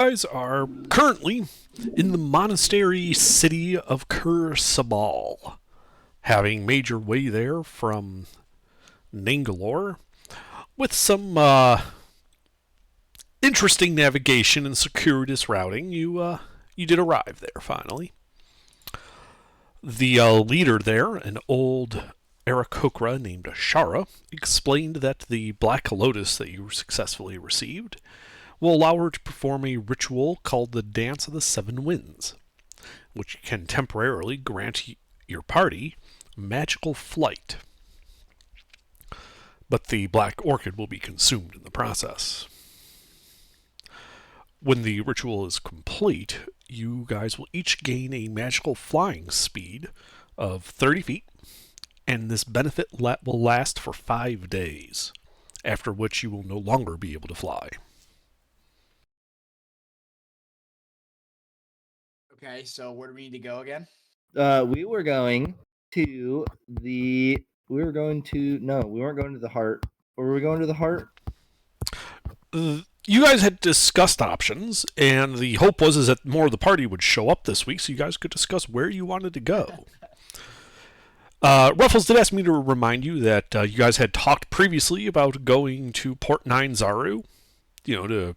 Guys are currently in the monastery city of Kur Sabal, having made your way there from Nangalore with some interesting navigation and circuitous routing. You did arrive there finally. The leader there, an old Aarakocra named Ashara, explained that the Black Lotus that you successfully received will allow her to perform a ritual called the Dance of the Seven Winds, which can temporarily grant your party magical flight. But the Black Orchid will be consumed in the process. When the ritual is complete, you guys will each gain a magical flying speed of 30 feet, and this benefit will last for 5 days, after which you will no longer be able to fly. Okay, so where do we need to go again? We were going to the. We were going to. No, we weren't going to the heart. Or were we going to the heart? You guys had discussed options, and the hope was that more of the party would show up this week, so you guys could discuss where you wanted to go. Ruffles did ask me to remind you that you guys had talked previously about going to Port Nine Zaru, to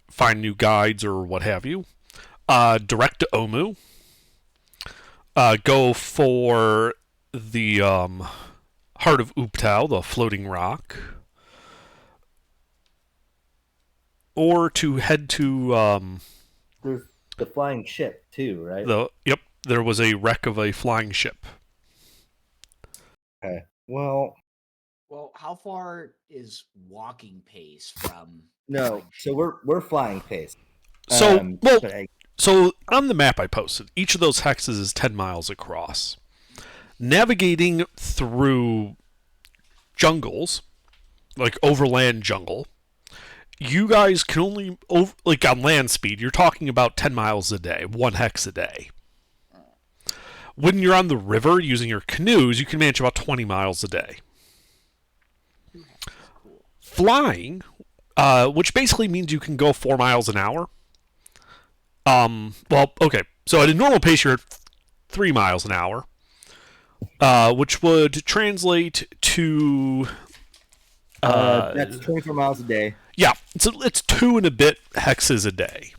find new guides or what have you. Direct to Omu. Go for the Heart of Uptau, the floating rock. Or to head to There's the flying ship too, right? Yep, there was a wreck of a flying ship. Okay. Well, how far is walking pace from? no. So we're flying pace. So so on the map I posted, each of those hexes is 10 miles across. Navigating through jungles, like overland jungle, you guys can only, like on land speed, you're talking about 10 miles a day, 1 hex a day. When you're on the river using your canoes, you can manage about 20 miles a day. Cool. Flying, which basically means you can go 4 miles an hour. Okay. So at a normal pace, you're at 3 miles an hour, which would translate to. That's 24 miles a day. Yeah, it's 2 and a bit hexes a day.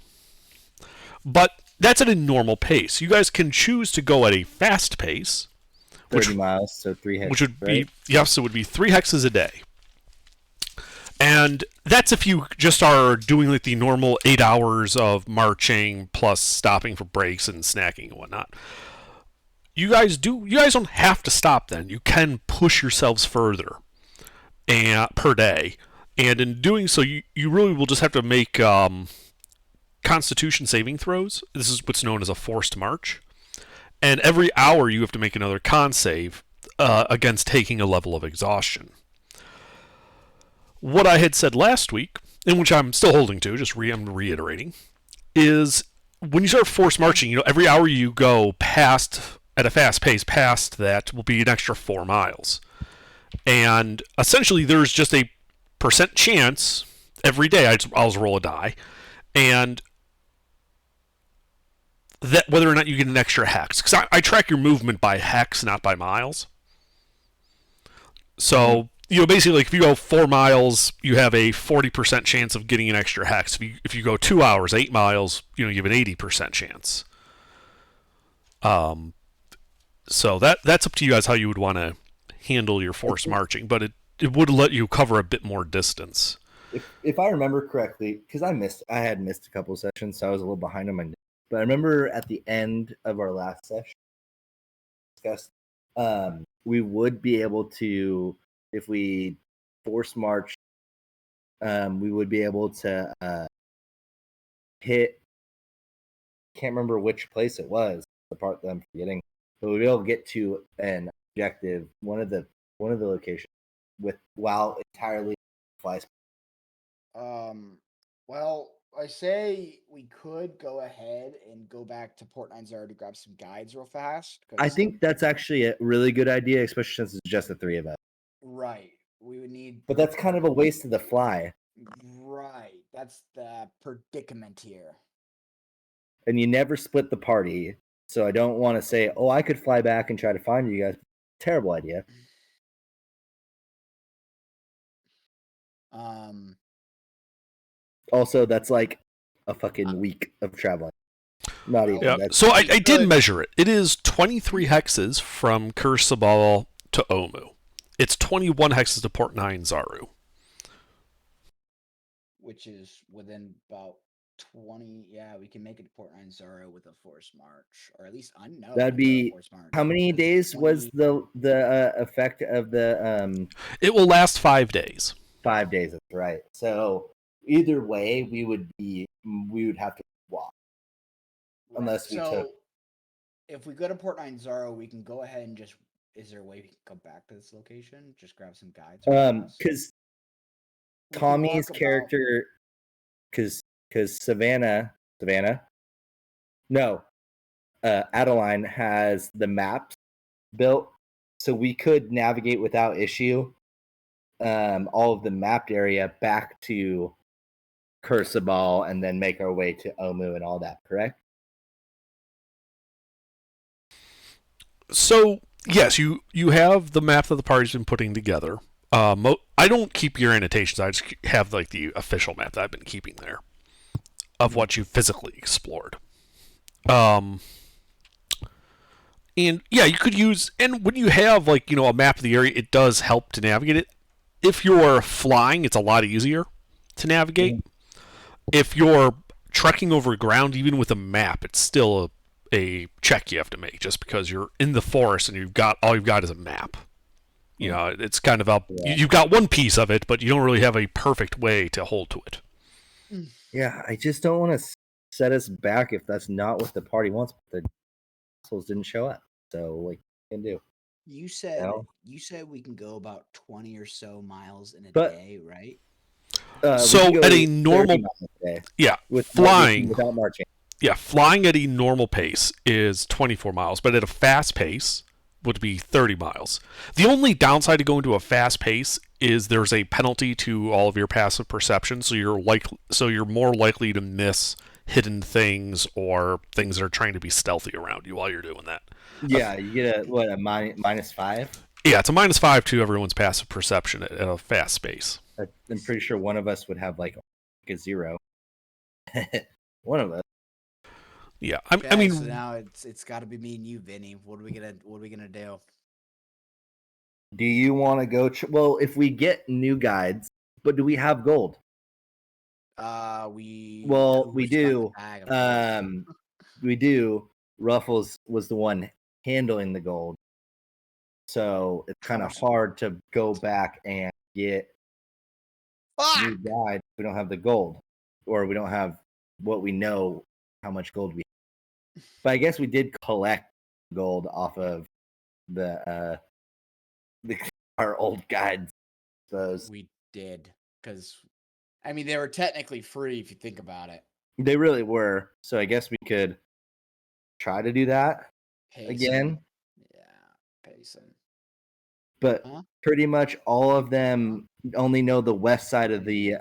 But that's at a normal pace. You guys can choose to go at a fast pace. 30 miles, so 3 hexes. Which would right? be, yes, it would be 3 hexes a day. And that's if you just are doing like the normal 8 hours of marching plus stopping for breaks and snacking and whatnot. You guys don't have to stop then. You can push yourselves further per day. And in doing so, you really will just have to make constitution saving throws. This is what's known as a forced march. And every hour you have to make another con save against taking a level of exhaustion. What I had said last week, and which I'm still holding to, I'm reiterating, is when you start forced marching, every hour you go past at a fast pace past that will be an extra 4 miles. And essentially there's just a percent chance every day I'll roll a die, and that whether or not you get an extra hex. Because I track your movement by hex, not by miles. So, basically, like if you go 4 miles, you have a 40% chance of getting an extra hex. If you go 2 hours, 8 miles, you have an 80% chance. So that's up to you guys how you would want to handle your forced marching, but it would let you cover a bit more distance. If I remember correctly, because I had missed a couple of sessions, so I was a little behind on my notes. But I remember at the end of our last session, discussed we would be able to, if we force march, we would be able to hit. Can't remember which place it was. The part that I'm forgetting, but we'd be able to get to an objective, one of the locations, while entirely fly. Well, I say we could go ahead and go back to Port Nine Zero to grab some guides real fast. I think that's actually a really good idea, especially since it's just the 3 of us. Right. We would need. But that's kind of a waste of the fly. Right. That's the predicament here. And you never split the party. So I don't want to say, oh, I could fly back and try to find you guys. Terrible idea. Also, that's like a fucking week of traveling. Not even. Yeah. That's So I did measure it. It is 23 hexes from Kursabal to Omu. It's 21 hexes to Port 9 Zaru. Which is within about 20. Yeah, we can make it to Port 9 Zoro with a forced march, or at least I know that'd be how many days was the effect of the It will last 5 days. 5 days? That's right. So either way, we would have to walk unless we took. If we go to Port 9 Zoro, we can go ahead and just. Is there a way we can come back to this location? Just grab some guides. Because Tommy's character, because Savannah, no, Adeline has the maps built, so we could navigate without issue all of the mapped area back to Kursabal and then make our way to Omu and all that, correct? So, yes, you have the map that the party's been putting together. I don't keep your annotations. I just have like the official map that I've been keeping there of what you physically explored. And yeah, you could use, and when you have like, a map of the area, it does help to navigate it. If you're flying, it's a lot easier to navigate. If you're trekking over ground, even with a map, it's still a check you have to make, just because you're in the forest and all you've got is a map. It's kind of you've got one piece of it, but you don't really have a perfect way to hold to it. Yeah, I just don't want to set us back if that's not what the party wants. But the assholes didn't show up, so like, what can do? You said we can go about 20 or so miles in a day, right? So at a normal, flying without marching. Yeah, flying at a normal pace is 24 miles, but at a fast pace would be 30 miles. The only downside to going to a fast pace is there's a penalty to all of your passive perception, so you're more likely to miss hidden things or things that are trying to be stealthy around you while you're doing that. Yeah, you get a -5? Yeah, it's a -5 to everyone's passive perception at a fast pace. I'm pretty sure one of us would have like a 0. One of us. Yeah, I mean, so now it's got to be me and you, Vinny. What are we gonna do? Do you want to go? Well, if we get new guides, but do we have gold? We do. We do. Ruffles was the one handling the gold, so it's kind of hard to go back and get new guides if we don't have the gold, or we don't have what we know how much gold we have. But I guess we did collect gold off of our old guides. Those we did, because I mean they were technically free if you think about it. They really were. So I guess we could try to do that again. Yeah, Payson. But pretty much all of them only know the west side of the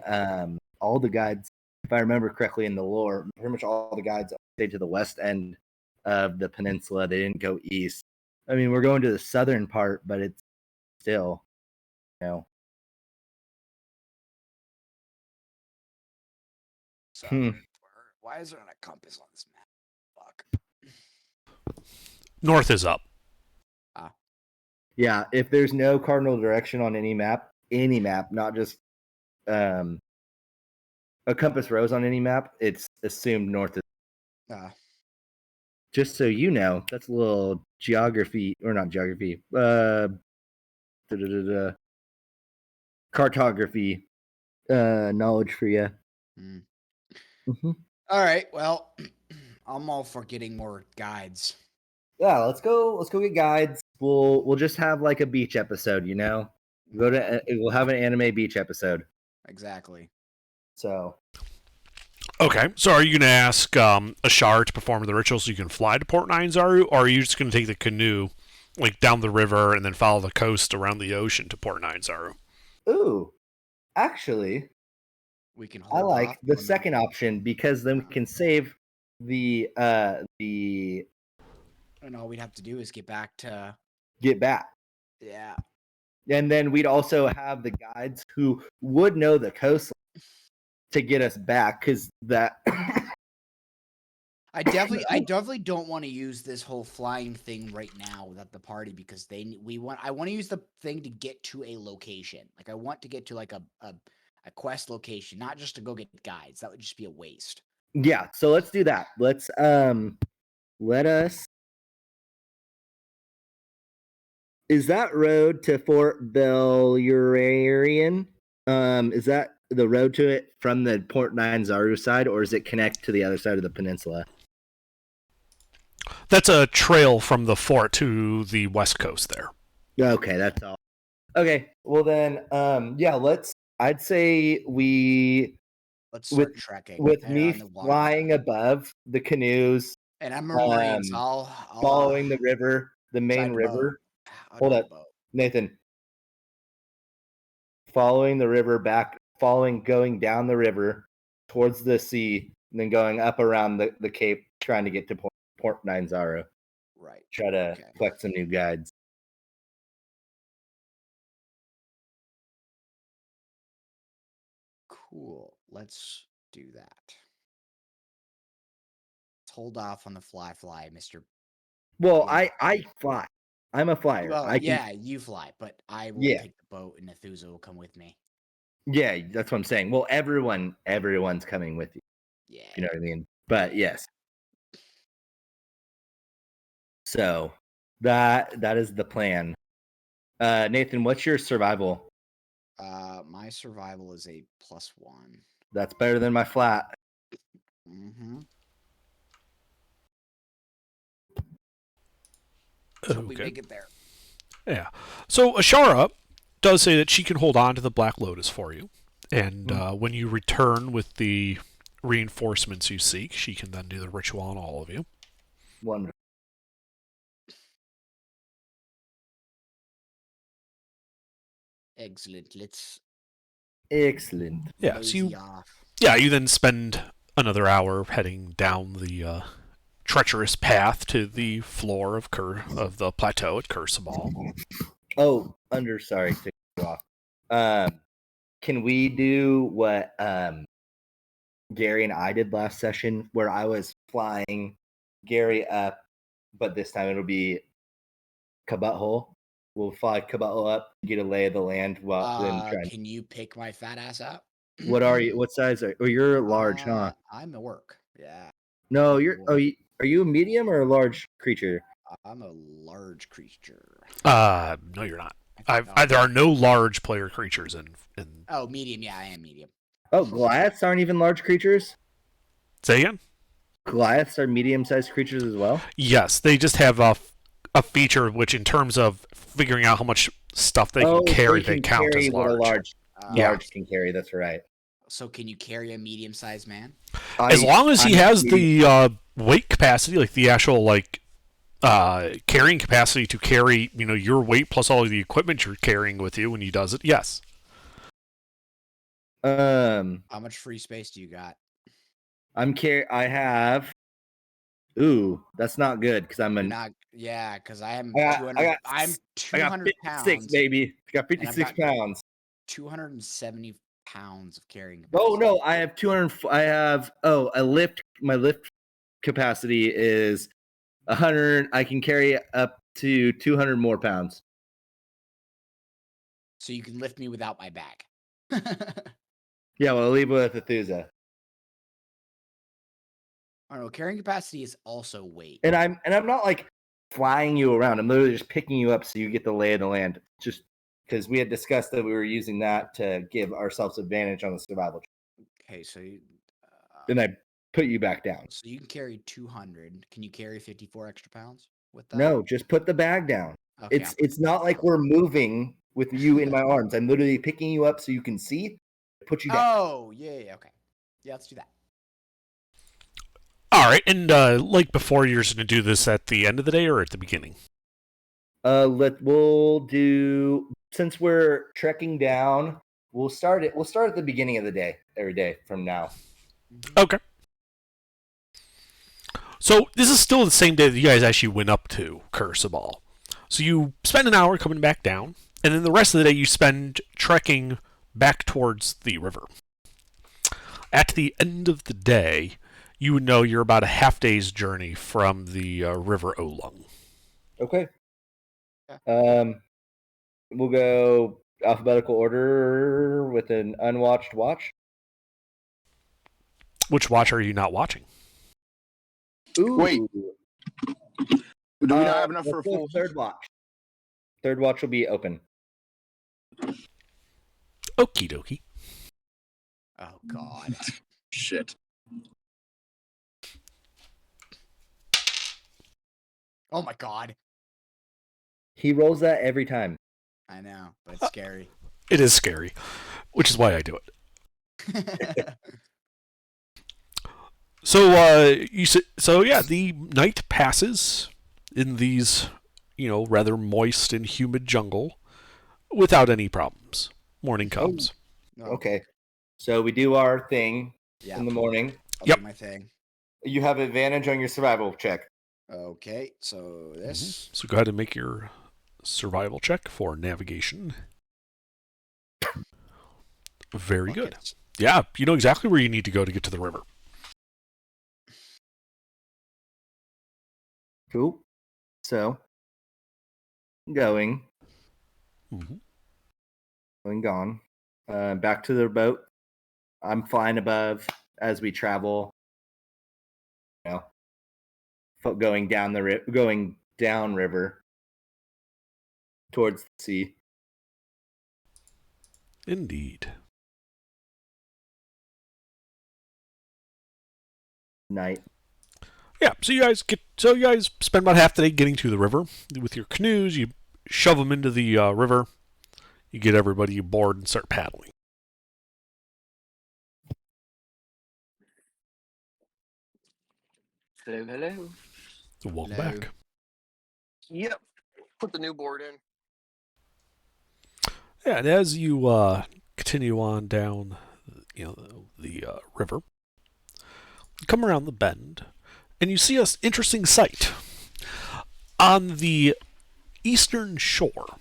all the guides, if I remember correctly in the lore, pretty much all the guides stayed to the west end of the peninsula. They didn't go east. I mean, we're going to the southern part, but it's still, Why is there not a compass on this map? Fuck. North is up. Yeah, if there's no cardinal direction on any map, not just a compass rose on any map, it's assumed north is. Just so you know, that's a little geography, or not geography, cartography knowledge for you. Mm-hmm. All right, well, I'm all for getting more guides. Yeah, let's go get guides. We'll just have like a beach episode, we'll have an anime beach episode. Exactly. So okay, so are you going to ask Ashar to perform the ritual so you can fly to Port 9 Zaru, or are you just going to take the canoe like down the river and then follow the coast around the ocean to Port 9 Zaru? Ooh, actually, We can I hold like off the on second option because then we can save the and all we'd have to do is get back to get back. yeah. And then we'd also have the guides who would know the coastline to get us back because that I definitely don't want to use this whole flying thing right now without the party because I want to use the thing to get to a location. Like I want to get to like a quest location, not just to go get guides. That would just be a waste. yeah, so let's do that. Let's let us is that road to Fort Belurian? Is that the road to it from the Port Nine Zaru side, or is it connect to the other side of the peninsula? That's a trail from the fort to the west coast there. Okay, that's all. Okay, well then, yeah, I'd say Let's start trekking with and me on the water. flying above the canoes, And I'm a marine, so I'll following the river, the main drive the boat. river. I'll Hold drive up, the boat. Nathan. Following the river going down the river towards the sea, and then going up around the cape, trying to get to Port Nine Zaru. Right. Try to Okay. collect some new guides. Cool. Let's do that. Let's hold off on the fly, Mr. Well, Yeah. I fly. I'm a flyer. Well, I can, yeah, you fly, but I will Yeah. take the boat and Nethusa will come with me. Yeah, that's what I'm saying. Well, everyone's coming with you. Yeah. You know what I mean? But yes. So that is the plan. Nathan, what's your survival? My survival is a +1. That's better than my flat. Mm-hmm. So we make it there. Yeah. So Ashara does say that she can hold on to the Black Lotus for you, and when you return with the reinforcements you seek, she can then do the ritual on all of you. Wonderful. Excellent. Excellent. Yeah. So mosey off. you then spend another hour heading down the treacherous path to the floor of the plateau at Kursabal. Oh, sorry to cut you off. Can we do what Gary and I did last session, where I was flying Gary up, but this time it'll be Kabutthole. We'll fly Kabutthole up, get a lay of the land while then try. Can you pick my fat ass up? What are you? What size are? Oh, you're large, huh? I'm a work. Yeah. No, you're. Oh, are you a medium or a large creature? I'm a large creature. No, you're not. There are no large player creatures in. Oh, medium. Yeah, I am medium. Oh, Goliaths aren't even large creatures? Say again? Goliaths are medium-sized creatures as well? Yes, they just have a feature which, in terms of figuring out how much stuff they can carry, they count as large. Large can carry, that's right. So can you carry a medium-sized man? As long as he has the weight capacity, like the actual carrying capacity to carry, your weight plus all of the equipment you're carrying with you when he does it, yes. How much free space do you got? I have. Ooh, that's not good because I'm because I am. I'm 200 56, pounds, baby. I got 56 pounds. 270 pounds of carrying capacity. Oh no, I have 200. I have my lift capacity is 100. I can carry up to 200 more pounds. So you can lift me without my bag. Yeah, well, I'll leave with Nethusa. I don't know. Carrying capacity is also weight. And I'm not like flying you around. I'm literally just picking you up so you get the lay of the land. Just because we had discussed that we were using that to give ourselves advantage on the survival. Okay, so then I put you back down. So you can carry 200. Can you carry 54 extra pounds with that? No, just put the bag down. Okay, it's not like we're moving with you in my arms. I'm literally picking you up so you can see. Put you down. Oh, yeah, okay. Yeah, let's do that. All right, and like before, you're just going to do this at the end of the day or at the beginning? We'll do, since we're trekking down, we'll start it. We'll start at the beginning of the day every day from now. Okay. So this is still the same day that you guys actually went up to Curse of All. So you spend an hour coming back down, and then the rest of the day you spend trekking back towards the river. At the end of the day, you would know you're about a half day's journey from the River Olung. Okay. We'll go alphabetical order with an unwatched watch. Which watch are you not watching? Ooh. Wait. Do we not have enough let's for a go full third watch? Third watch will be open. Okie dokie. Oh God. shit? Oh my God. He rolls that every time. I know, but it's scary. It is scary, which is why I do it. So the night passes in these, rather moist and humid jungle without any problems. Morning comes. No, Okay. So we do our thing Yeah. in the morning. I'll Yep. do my thing. You have advantage on your survival check. Okay, so this. So go ahead and make your survival check for navigation. Very good. Buckets. Yeah, you know exactly where you need to go to get to the river. Cool. So going gone. Back to the boat. I'm flying above as we travel. Going down river towards the sea. Indeed. Night. Yeah, so you guys spend about half the day getting to the river with your canoes. You shove them into the river. You get everybody aboard and start paddling. Hello, hello. Welcome Hello. back. Yep. Put the new board in. Yeah, and as you continue on down, the river, you come around the bend, and you see an interesting sight. On the eastern shore,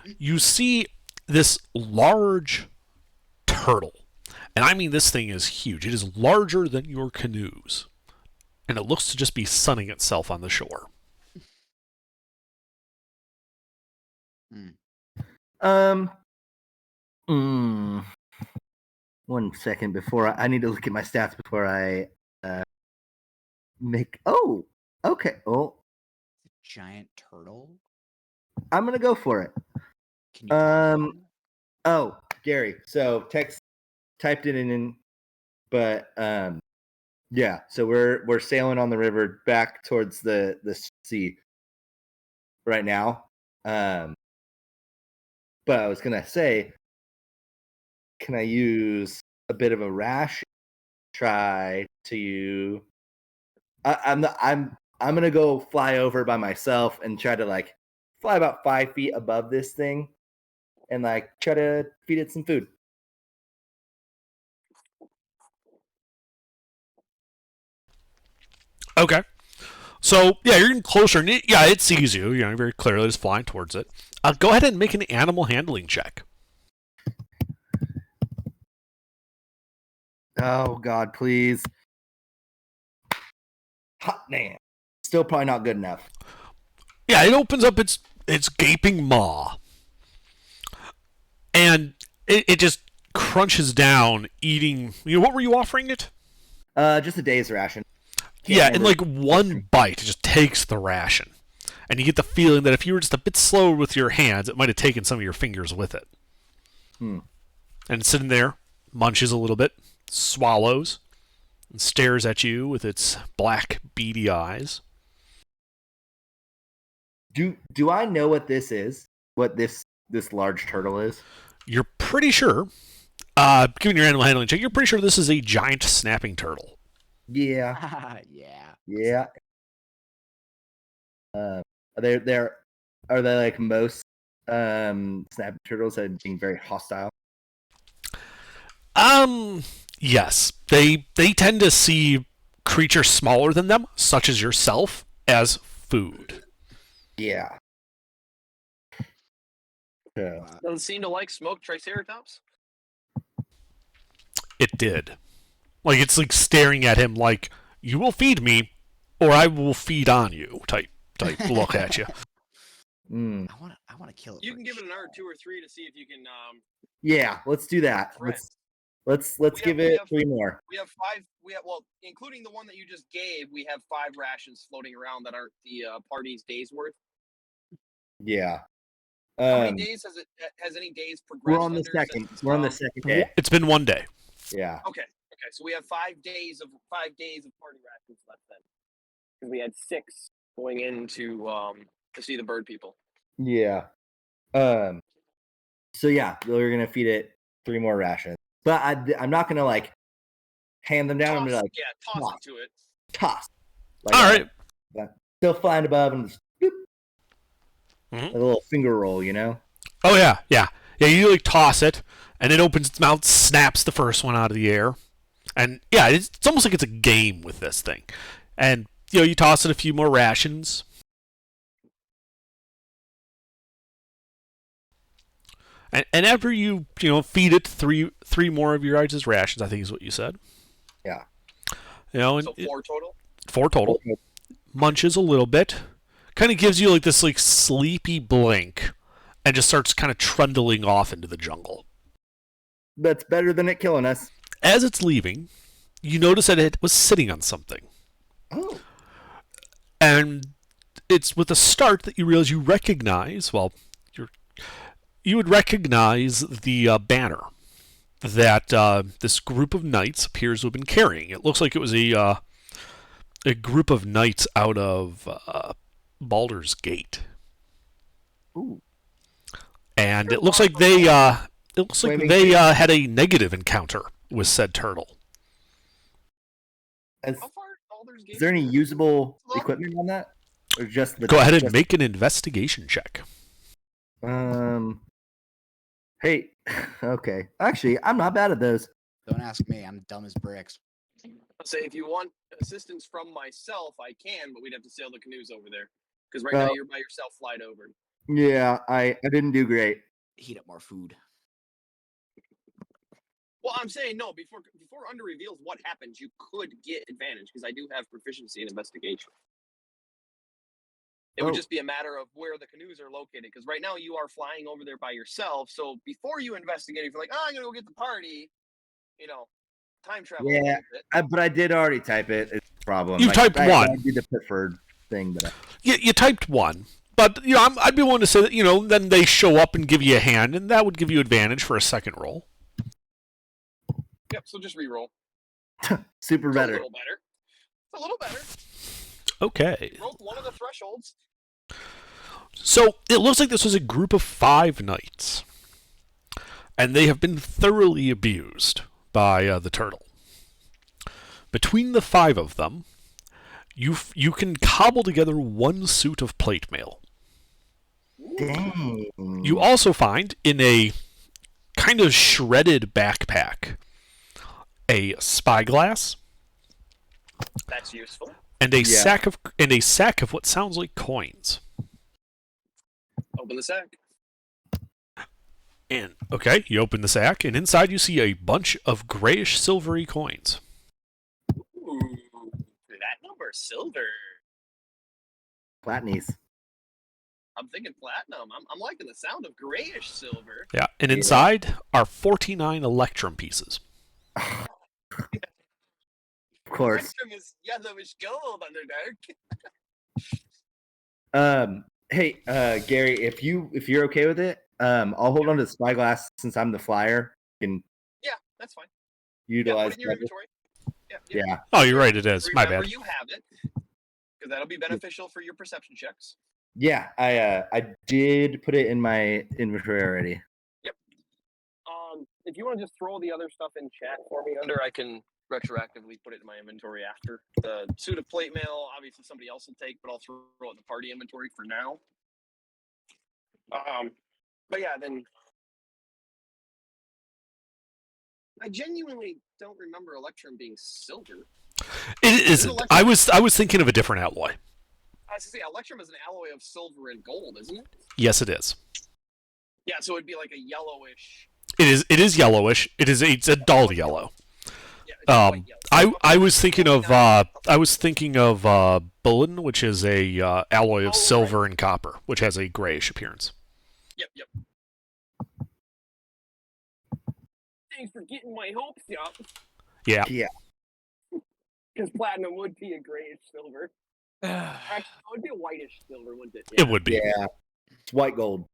you see this large turtle. And I mean, this thing is huge. It is larger than your canoes. And it looks to just be sunning itself on the shore. One second before I need to look at my stats before I make. Oh, okay. Oh, Giant turtle. I'm gonna go for it. Can you draw one? Oh, Gary. So typed it in, but yeah. So we're sailing on the river back towards the sea right now. But I was gonna say, can I use a bit of a rash? Try to. I'm gonna go fly over by myself and try to fly about 5 feet above this thing, and try to feed it some food. Okay. So, yeah, you're getting closer, and it sees you. Very clearly it's flying towards it. Go ahead and make an animal handling check. Oh God, please! Hot damn! Still probably not good enough. Yeah, it opens up its gaping maw, and it just crunches down, eating. What were you offering it? Just a day's ration. Yeah, and one bite, it just takes the ration. And you get the feeling that if you were just a bit slower with your hands, it might have taken some of your fingers with it. And it's sitting there, munches a little bit, swallows, and stares at you with its black, beady eyes. Do I know what this is? What this large turtle is? You're pretty sure, given your animal handling check, you're pretty sure this is a giant snapping turtle. Yeah. Yeah. Yeah. Are they like most snapping turtles at being very hostile? Yes. They tend to see creatures smaller than them, such as yourself, as food. Yeah. So, Doesn't seem to like smoked triceratops. It did. Like it's like staring at him like you will feed me or I will feed on you type look at you. mm, I want to kill it. You for can a give it shot. another 2 or 3 to see if you can. yeah, let's do that. Friends. Let's We give have- we it have- 3 more. We have 5. We have including the one that you just gave. We have 5 rations floating around that aren't the party's days worth. Yeah. How many days has it? Has any days progressed? We're on the under second. since, We're on the second day. It's been 1 day. Yeah. Okay. So we have 5 days of party rations left then, because we had 6 going into to see the bird people. Yeah. So yeah, we're gonna feed it 3 more rations, but I'm not gonna like hand them down. I'm gonna like Toss toss. it to it. toss. Like, All right. Still flying above and just boop, Mhm. like a little finger roll, you know? Oh yeah. You like toss it and it opens its mouth, snaps the first one out of the air. And yeah, it's almost like it's a game with this thing. And you toss it a few more rations. And after you feed it three more of your guys' rations, I think is what you said. Yeah. And So 4 total. 4 total. Munches a little bit, kind of gives you like this like sleepy blink, and just starts kind of trundling off into the jungle. That's better than it killing us. As it's leaving, you notice that it was sitting on something. Oh. And it's with a start that you realize you recognize, you would recognize the banner that this group of knights appears to have been carrying. It looks like it was a group of knights out of Baldur's Gate. Ooh. And it looks like they had a negative encounter with said turtle. Is How far? Baldur's Gate? there any usable equipment on that? Or just the Go ahead and make an investigation check. Hey, okay. Actually, I'm not bad at those. Don't ask me. I'm dumb as bricks. I'll say if you want assistance from myself, I can, but we'd have to sail the canoes over there. Because right Well- now you're by yourself, flight over. Yeah, I didn't do great. Heat up more food. Well, I'm saying no. Before Under reveals what happens, you could get advantage because I do have proficiency in investigation. It would Oh. just be a matter of where the canoes are located. Because right now you are flying over there by yourself. So before you investigate, if you're like, I'm gonna go get the party, time travel. Yeah. A little bit. But I did already type it. It's a problem. You typed I 1. did the preferred thing, but You typed 1, but I'd be willing to say that then they show up and give you a hand, and that would give you advantage for a second roll. Yep. So just re-roll. super It's better. A little better. It's a little better. Okay. Broke one of the thresholds. So it looks like this was a group of 5 knights, and they have been thoroughly abused by the turtle. Between the 5 of them, you can cobble together 1 suit of plate mail. Dang. You also find in a kind of shredded backpack a spyglass That's useful. and a Yeah. sack of what sounds like coins. Open the sack. And okay, you open the sack, and inside you see a bunch of grayish silvery coins. Ooh, that number silver. Platnies. I'm thinking platinum. I'm liking the sound of grayish silver. Yeah, and Yeah. inside are 49 electrum pieces. Of course. Spectrum is yellowish gold, Underdark. Hey, Gary, if you're okay with it, I'll hold on to the spyglass since I'm the flyer. And Yeah, that's fine. utilize. Put it in your inventory. Yeah. Yeah. Oh, you're right, it is. My Remember bad. you have it, because that'll be beneficial for your perception checks. Yeah, I did put it in my inventory already. If you want to just throw the other stuff in chat for me, Under, I can retroactively put it in my inventory after. The suit of plate mail, obviously somebody else will take, but I'll throw it in the party inventory for now. But yeah, then I genuinely don't remember Electrum being silver. It isn't. I was thinking of a different alloy. I was gonna say Electrum is an alloy of silver and gold, isn't it? Yes, it is. Yeah, so it'd be like a yellowish. It is yellowish. It's a dull yellow. Yeah, it's white yellow. I was thinking of Bulletin, which is a alloy of silver and copper, which has a grayish appearance. Yep. Thanks for getting my hopes up. Yeah. Because platinum would be a grayish silver. Actually, it would be a whitish silver, wouldn't it? Yeah. It would be. Yeah, it's white gold.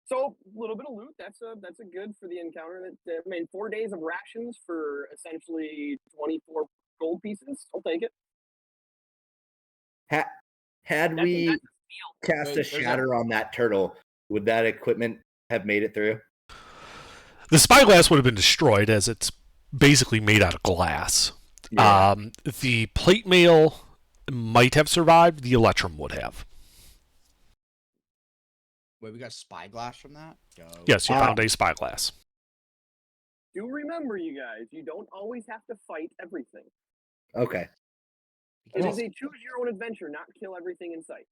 So a little bit of loot. That's a good for the encounter. That 4 days of rations for essentially 24 gold pieces. I'll take it. Had That's we a steal. cast Wait, a there's a- shatter on that turtle, would that equipment have made it through? The spyglass would have been destroyed as it's basically made out of glass. Yeah. The plate mail might have survived. The Electrum would have. Wait, we got spyglass from that? Dope. Yes, you found a spyglass. Do remember, you guys, you don't always have to fight everything. Okay. It is a choose your own adventure, not kill everything in sight.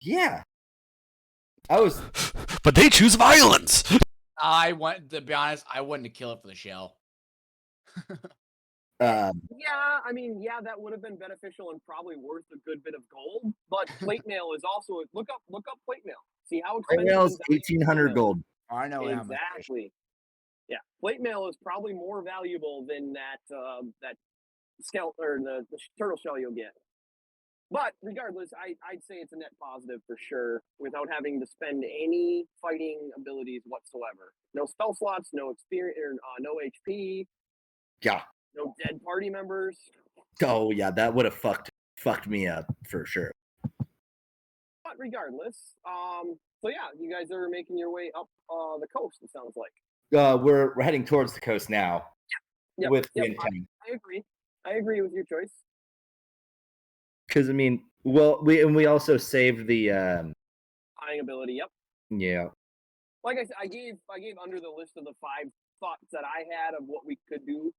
Yeah. I was. But they choose violence. To be honest, I wanted to kill it for the shell. Yeah, I mean, yeah, that would have been beneficial and probably worth a good bit of gold. But plate mail is also look up plate mail. See how expensive. Plate mail's it is. 1,800 gold. I know how much it is. Exactly. Yeah, plate mail is probably more valuable than that skeleton or the turtle shell you'll get. But regardless, I'd say it's a net positive for sure, without having to spend any fighting abilities whatsoever. No spell slots, no experience, or, no HP, Yeah. no dead party members. Oh yeah, that would have fucked me up for sure. But regardless, so yeah, you guys are making your way up the coast. It sounds like. We're heading towards the coast now. Yep, With the yep, intent. I agree with your choice. Because I mean, well, we also saved the Flying ability. Yep. yeah. Like I said, I gave under the list of the 5 thoughts that I had of what we could do.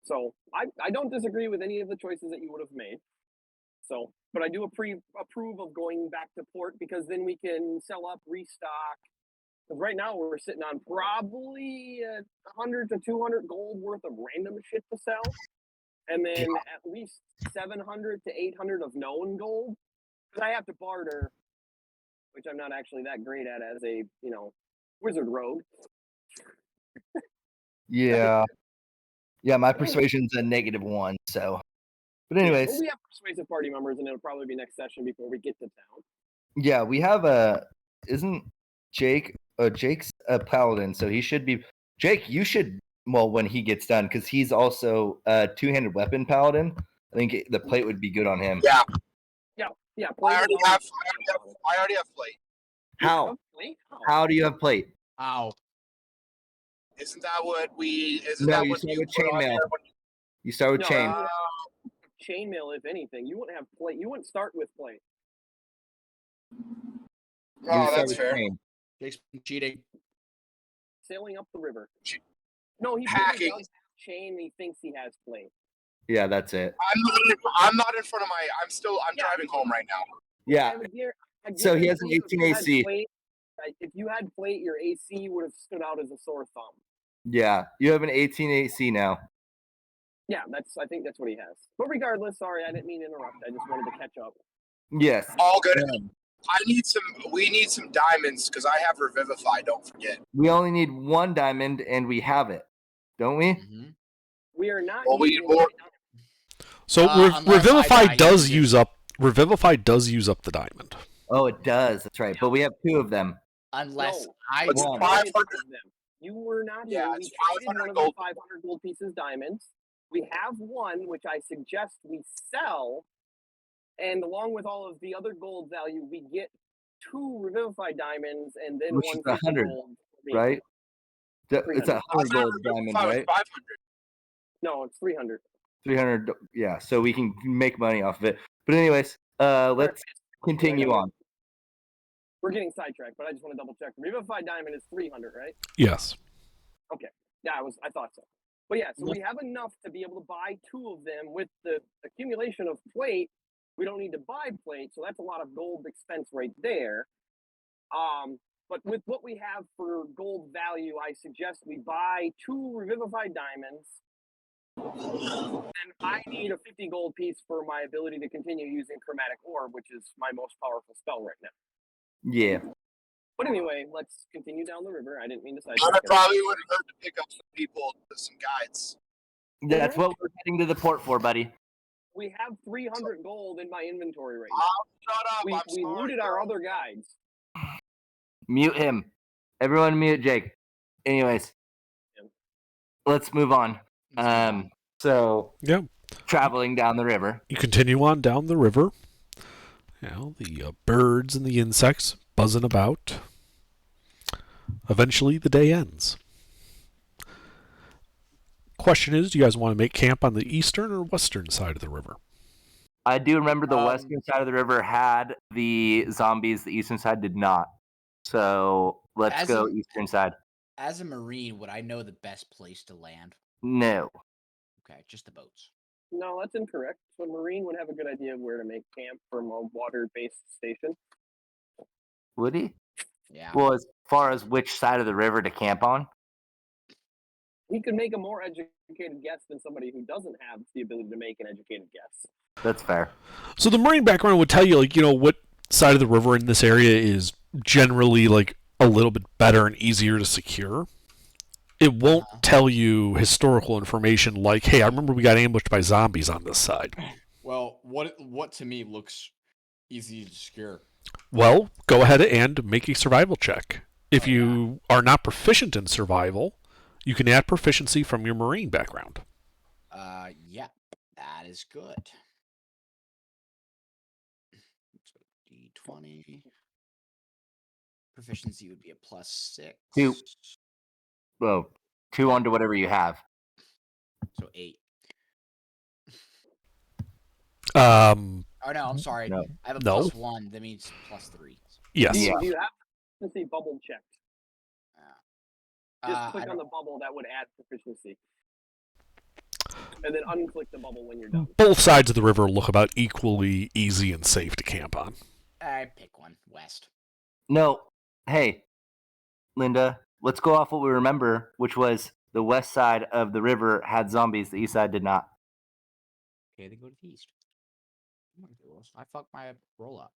So I don't disagree with any of the choices that you would have made. So, but I do approve of going back to port, because then we can sell up, restock. Because right now we're sitting on probably 100 to 200 gold worth of random shit to sell, and then at least 700 to 800 of known gold. Because I have to barter, which I'm not actually that great at as a wizard rogue. Yeah. Yeah, my persuasion's a -1, so. But anyways, Well, we have persuasive party members, and it'll probably be next session before we get to town. yeah, we have isn't Jake Jake's a paladin, so he should be Jake, you should when he gets done, because he's also a two-handed weapon paladin. I think the plate would be good on him. Yeah, Yeah. I already have plate. How? Plate? Oh. How do you have plate? Ow. Isn't that what we? Isn't No, that you what start you with put on chainmail. there when- You start with No, chain. you would have chainmail, if anything. You wouldn't have plate. You wouldn't start with plate. You Oh, start that's with fair. chain. Jake's cheating. Sailing up the river. No, he Hacking. does have chain. And he thinks he has plate. Yeah, that's it. I'm not in front of my. I'm Yeah. driving home right now. Yeah. So he has an guarantee you, 18 if you had AC. plate- if you had plate, your AC would have stood out as a sore thumb. Yeah. You have an 18 AC now. Yeah, I think that's what he has. But regardless, sorry, I didn't mean to interrupt. I just wanted to catch up. Yes. All good. We need some diamonds because I have Revivify. Don't forget. We only need 1 diamond and we have it. Don't we? Mm-hmm. We are not. Well, we- using well- that. So Unless I Revivify die, does you use up the diamond. Oh, it does. That's right. But we have 2 of them. Unless No. I It's won. 500. of them. You were not here. Yeah, We it's traded 500 one of gold. the 500 gold pieces diamonds. We have one, which I suggest we sell. And along with all of the other gold value, we get 2 Revivify diamonds and then Which is 150 100, gold. for me. Right? It's 300. a 100 gold diamond, Revivify was right? 500. No, it's 300. 300. Yeah. So we can make money off of it. But anyways, let's continue on. We're getting sidetracked, but I just want to double check. Revivify diamond is 300, right? Yes. Yeah, I thought so. But yeah, so we have enough to be able to buy 2 of them with the accumulation of plate. We don't need to buy plate, so that's a lot of gold expense right there. But with what we have for gold value, I suggest we buy 2 revivified diamonds. And I need a 50 gold piece for my ability to continue using chromatic orb, which is my most powerful spell right now. Yeah. But anyway, let's continue down the river. I didn't mean to But sidetrack it probably wouldn't hurt to pick up some people, some guides. That's what we're heading to the port for, buddy. We have 300 gold in my inventory right now. Oh, shut up! We I'm sorry, looted our bro. other guides. Mute him. Everyone mute Jake. Anyways, let's move on. So Yeah. traveling down the river. You continue on down the river. You know, the birds and the insects buzzing about. Eventually, the day ends. Question is, do you guys want to make camp on the eastern or western side of the river? I do remember the western side of the river had the zombies. The eastern side did not. So let's As go a- eastern side. As a Marine, would I know the best place to land? No. Okay, just the boats. No, that's incorrect. So Marine would have a good idea of where to make camp from a water-based station. Would he? Yeah. Well, as far as which side of the river to camp on? He could make a more educated guess than somebody who doesn't have the ability to make an educated guess. That's fair. So the Marine background would tell you, like, you know, what side of the river in this area is generally, like, a little bit better and easier to secure. It won't tell you historical information like, hey, I remember we got ambushed by zombies on this side. Well, what to me looks easy to secure? Well, go ahead and make a survival check. If you are not proficient in survival, you can add proficiency from your Marine background. Yeah, that is good. So D20. Proficiency would be a +6. 2. Well, 2 onto whatever you have. So 8. Um, Oh no, I'm sorry. No. I have a No. +1. That means +3. yes. Yeah. Do you have proficiency bubble checked? Just I click on don't- the bubble that would add proficiency. And then unclick the bubble when you're done. Both sides of the river look about equally easy and safe to camp on. I pick one. West. No. Hey, Linda, let's go off what we remember, which was the west side of the river had zombies. The east side did not. Okay, they go to the east. I'm gonna go west. I fucked my roll up.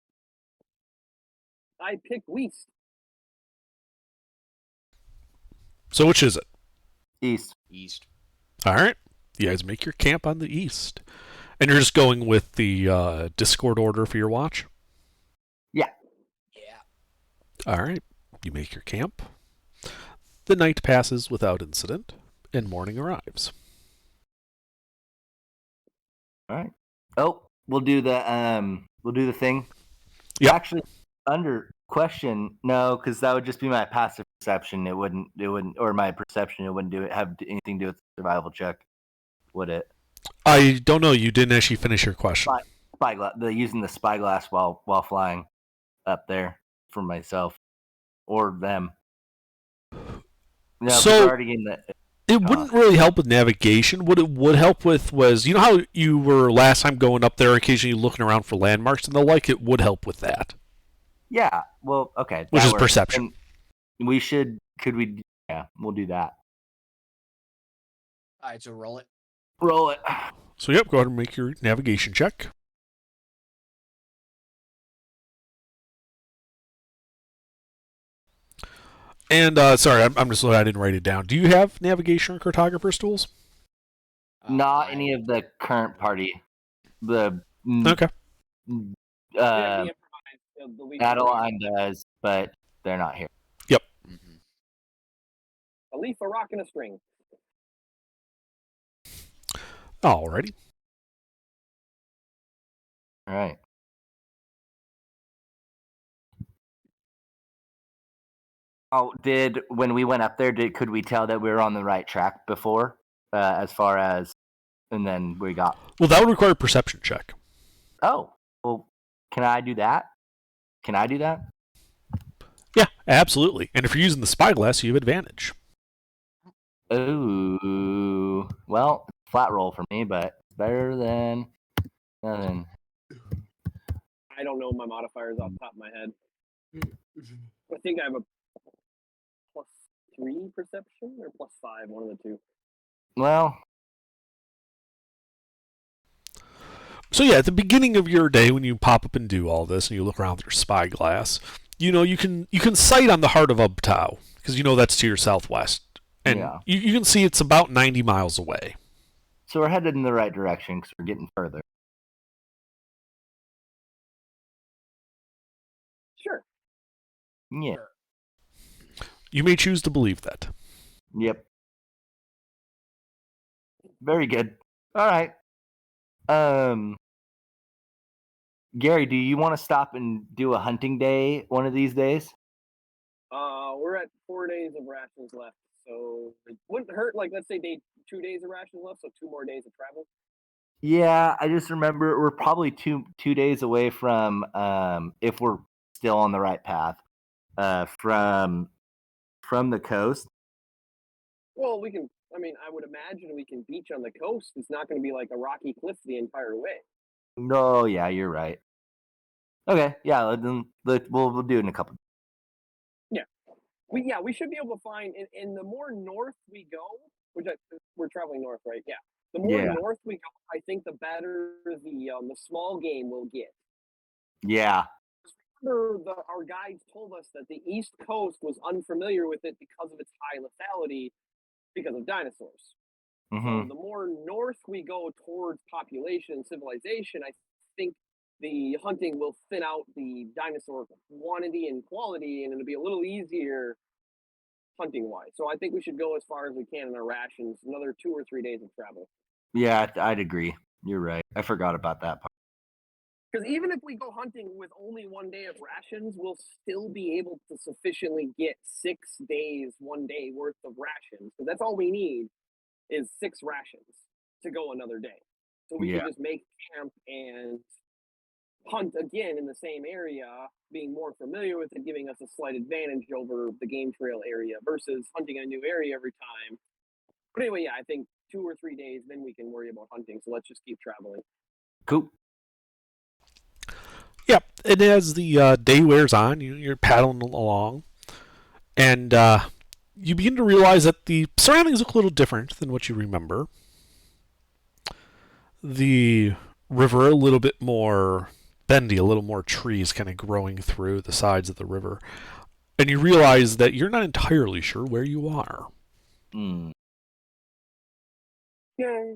I pick West. So which is it? East. East. All right. You guys make your camp on the east. And you're just going with the Discord order for your watch? Yeah. All right. You make your camp. The night passes without incident, and morning arrives. All right. Oh, we'll do the thing. Yep. Actually, under question, no, because that would just be my passive perception. It wouldn't, or my perception. It wouldn't have anything to do with the survival check, would it? I don't know. You didn't actually finish your question. Spyglass. Using the spyglass while flying up there for myself or them. No, 'cause So- we're already in the. It wouldn't really help with navigation. What it would help with was, you know how you were last time going up there, occasionally looking around for landmarks and the like? It would help with that. Yeah. Well, okay. Which that is works. perception. And we should. Could we? Yeah, we'll do that. All right, so roll it. Roll it. So, yep, go ahead and make your navigation check. And, sorry, I'm just I didn't write it down. Do you have navigation or cartographer's tools? Not any of the current party. The Okay. Yeah, the improvised, the least Adeline does, but they're not here. Mhm. a leaf, a rock, and a string. Alrighty. All right. Oh, when we went up there, could we tell that we were on the right track before, as far as, and then we got. Well, that would require a perception check. Oh, well, can I do that? Can I do that? Yeah, absolutely. And if you're using the spyglass, you have advantage. Ooh. Well, flat roll for me, but it's better than nothing. I don't know my modifiers off the top of my head. I think I have a +3 perception or +5, one of the two. Well, So yeah, at the beginning of your day, when you pop up and do all this, and you look around with your spyglass, you can sight on the heart of Ubtao because that's to your southwest, and Yeah. you can see it's about 90 miles away. so we're headed in the right direction because we're getting further. Sure. Yeah. You may choose to believe that. Yep. Very good. All right. Gary, do you want to stop and do a hunting day one of these days? We're at 4 days of rations left, so it wouldn't hurt. Like, let's say 2 days of rations left, so 2 more days of travel. Yeah, I just remember we're probably two days away from if we're still on the right path from the coast. Well, we can. I mean, I would imagine we can beach on the coast. It's not going to be like a rocky cliff the entire way. No, yeah, you're right. Okay, yeah, then we'll do it in a couple. We should be able to find. And the more north we go, we're traveling north, right? Yeah. The more Yeah. north we go, I think the better the small game will get. Yeah, Remember, our guides told us that the East Coast was unfamiliar with it because of its high lethality because of dinosaurs. hmm So the more north we go towards population and civilization, I think the hunting will thin out the dinosaur quantity and quality, and it'll be a little easier hunting wise. So I think we should go as far as we can in our rations, another 2 or 3 days of travel. yeah, I'd agree. You're right. I forgot about that part. Because even if we go hunting with only 1 day of rations, we'll still be able to sufficiently get 6 days, 1 day worth of rations. Because that's all we need is 6 rations to go another day. So we Yeah. can just make camp and hunt again in the same area, being more familiar with it, giving us a slight advantage over the game trail area versus hunting a new area every time. But anyway, yeah, I think 2 or 3 days, then we can worry about hunting. So let's just keep traveling. Cool. Yeah, and as the day wears on, you're paddling along, and you begin to realize that the surroundings look a little different than what you remember. The river a little bit more bendy, a little more trees kind of growing through the sides of the river, and you realize that you're not entirely sure where you are. Hmm. Yay!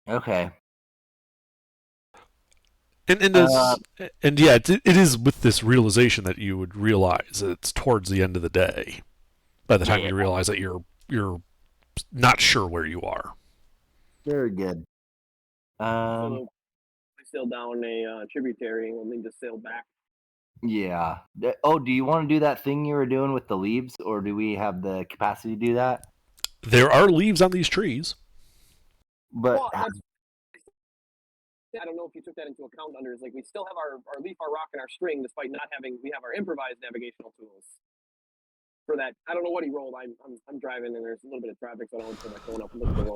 Okay. And yeah, it is with this realization that you would realize it's towards the end of the day. By the time you realize that you're not sure where you are. Very good. So we sail down a tributary and we'll need to sail back. Yeah. Oh, do you want to do that thing you were doing with the leaves, or do we have the capacity to do that? There are leaves on these trees. But Well, I don't know if you took that into account. Under is like we still have our leaf, our rock, and our string, despite not having. We have our improvised navigational tools for that. I don't know what he rolled. I'm driving and there's a little bit of traffic, so I don't want to put my phone up and look at the roll.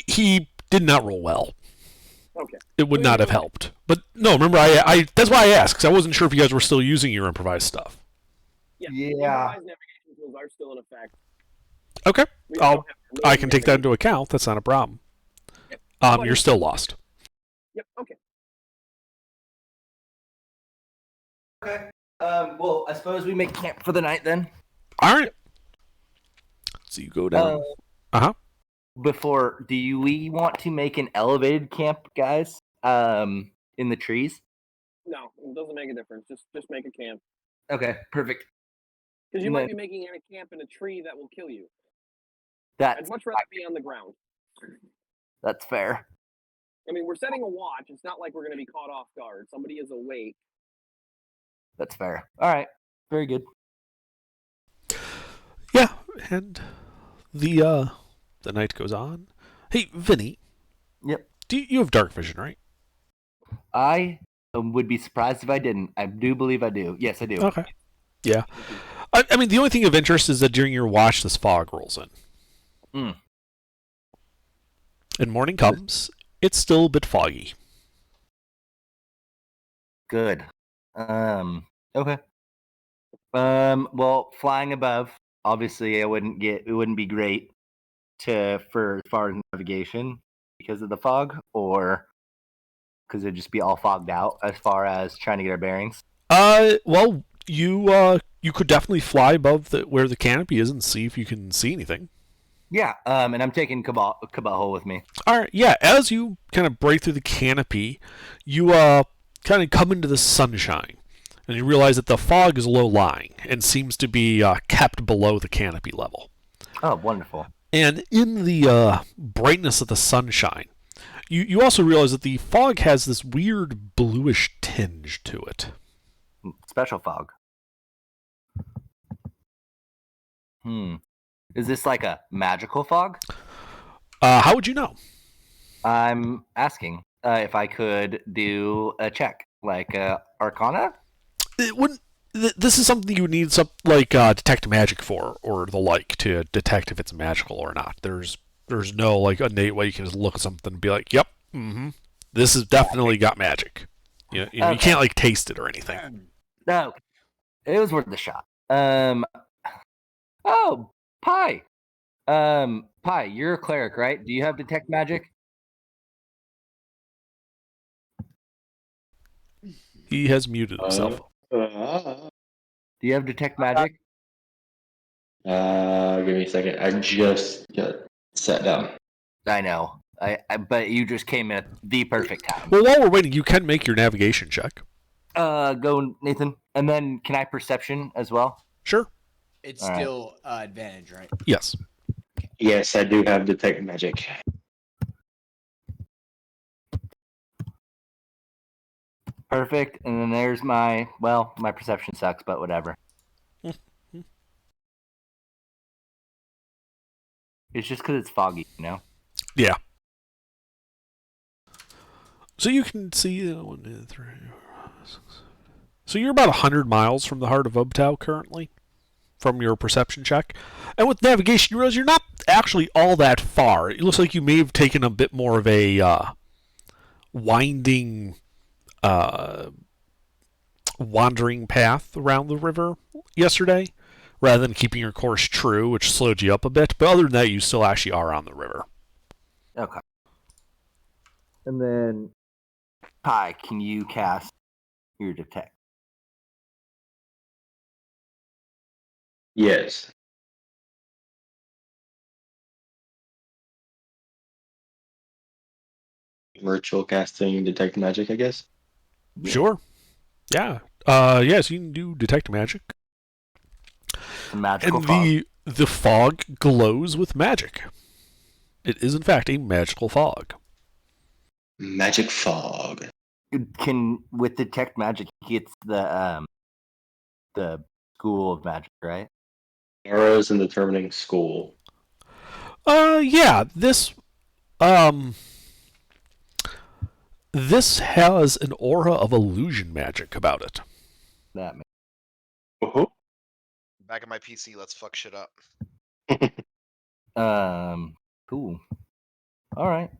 He did not roll well. Okay. It would not have helped. But no, remember, I that's why I asked, because I wasn't sure if you guys were still using your improvised stuff. Yeah. Yeah. Improvised navigation tools are still in effect. Okay, We just don't have I can take that into account. That's not a problem. Yep. You're still lost. Yep. Okay. okay. Well, I suppose we make camp for the night then. All right. So you go down. Before, we want to make an elevated camp, guys? In the trees. No, it doesn't make a difference. Just make a camp. Okay, perfect. Because you might be making a camp in a tree that will kill you. I'd That's much rather be on the ground. that's fair. I mean, we're setting a watch. It's not like we're going to be caught off guard. Somebody is awake. That's fair. All right, very good. Yeah, and the night goes on. Hey, Vinny. Yep. You have dark vision, right? I would be surprised if I didn't. I do believe I do. Yes, I do. Okay. Yeah. I mean, the only thing of interest is that during your watch, this fog rolls in. Mm. And morning comes. It's still a bit foggy. Good. Okay. Well, flying above, obviously, it wouldn't be great for as far as navigation because of the fog, or because it'd just be all fogged out as far as trying to get our bearings. Well, you could definitely fly above where the canopy is and see if you can see anything. Yeah. And I'm taking Cabal with me. All right, yeah. As you kind of break through the canopy, you kind of come into the sunshine, and you realize that the fog is low lying and seems to be kept below the canopy level. Oh, wonderful. And in the brightness of the sunshine, you also realize that the fog has this weird bluish tinge to it. Special fog. Is this like a magical fog? How would you know? I'm asking if I could do a check, like Arcana. It wouldn't. This is something you would need detect magic for, or the like, to detect if it's magical or not. There's no like innate way you can just look at something and be like, "Yep, this has definitely got magic." You can't like taste it or anything. No, it was worth the shot. Oh, Pi. Pi, you're a cleric, right? Do you have detect magic? He has muted himself. Do you have detect magic? Give me a second. I just got sat down. I know. But you just came in at the perfect time. Well, while we're waiting, you can make your navigation check. Go, Nathan. And then can I perception as well? Sure. It's All right. still advantage, right? Yes. Yes, I do have detect magic. Perfect. And then there's my perception sucks, but whatever. It's just because it's foggy, you know? Yeah. So you can see 1, 2, 3, 4, 5, 6, 7. So you're about 100 miles from the heart of Ubtao currently, from your perception check. And with navigation, you realize you're not actually all that far. It looks like you may have taken a bit more of a winding, wandering path around the river yesterday, rather than keeping your course true, which slowed you up a bit. But other than that, you still actually are on the river. Okay. And then, Pi, can you cast your detect? Yes. Virtual casting detect magic, I guess. Sure. Yeah. Yes, you can do detect magic. The magical And fog. the fog glows with magic. It is in fact a magical fog. Magic fog. Can with detect magic he gets the school of magic, right? Arrows in determining school. Yeah, this has an aura of illusion magic about it. That makes Uh-huh. Back at my PC, let's fuck shit up. cool. All right.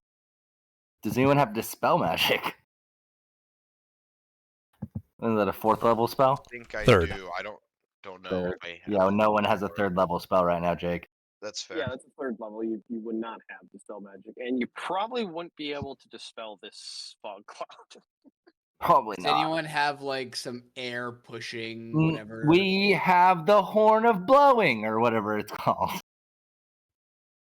Does anyone have dispel magic? Is that a 4th level spell? I think I Third. do. I don't know. Third. if I have Yeah, it. no one has a 3rd level spell right now, Jake. That's fair. Yeah, that's a 3rd level. You would not have dispel magic, and you Probably wouldn't be able to dispel this fog cloud. Probably Does not. anyone have like some air pushing, Mm, whatever? We have the horn of blowing, or whatever it's called.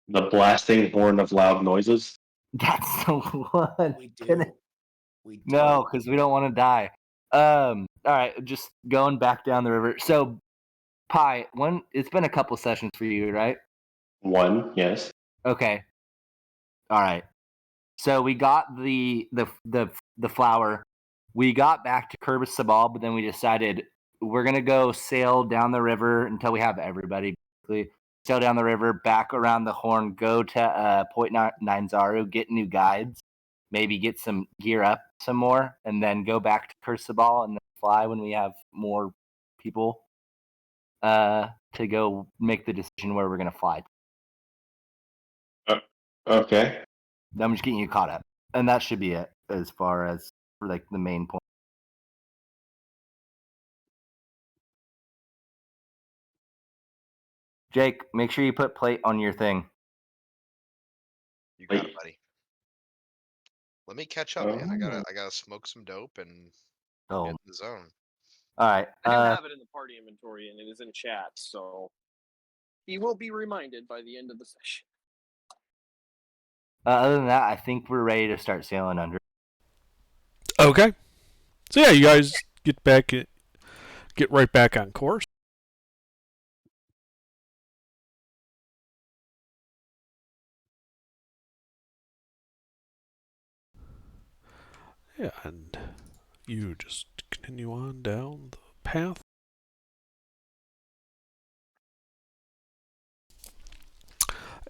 The blasting horn of loud noises. That's the one. We Can do. it- We do. No, because we don't want to die. All right, just going back down the river. So, Pi, it's been a couple sessions for you, right? 1, yes. Okay. All right. So we got the flower. We got back to Kerbis Sabal, but then we decided we're gonna go sail down the river until we have everybody. Basically, sail down the river, back around the horn, go to Point Ninezaru, get new guides, maybe get some gear up some more, and then go back to Kerbis Sabal and then fly when we have more people. to go make the decision where we're gonna fly. Okay. I'm just getting you caught up, and that should be it as far as for like the main point. Jake, make sure you put plate on your thing. You got it, Wait. buddy. Let me catch up, man. I gotta smoke some dope and Oh, get in the zone. all right. I do have it in the party inventory, and it is in chat, so he will be reminded by the end of the session. Other than that, I think we're ready to start sailing under. Okay. So yeah, you guys get right back on course. Yeah, and you just continue on down the path.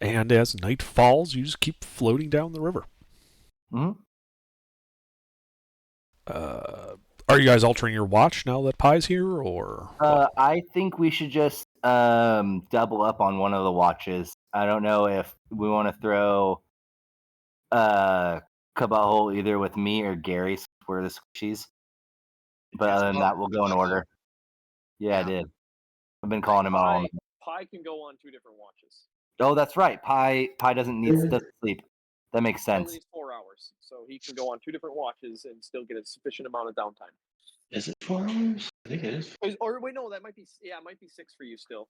And as night falls, you just keep floating down the river. Mm-hmm. Are you guys altering your watch now that Pie's here, or? what? I think we should just double up on one of the watches. I don't know if we want to throw Cabal either with me or Gary for the squishies. But Yes, other than oh, that, we'll go in Cabal. order. Yeah, I Yeah. did. I've been calling him out. Pi can go on 2 different watches. Oh, that's right. Pi doesn't need to sleep. That makes He only sense. needs 4 hours, so he can go on 2 different watches and still get a sufficient amount of downtime. Is it 4 hours? I think it is. Or wait, no, that might be it might be 6 for you still.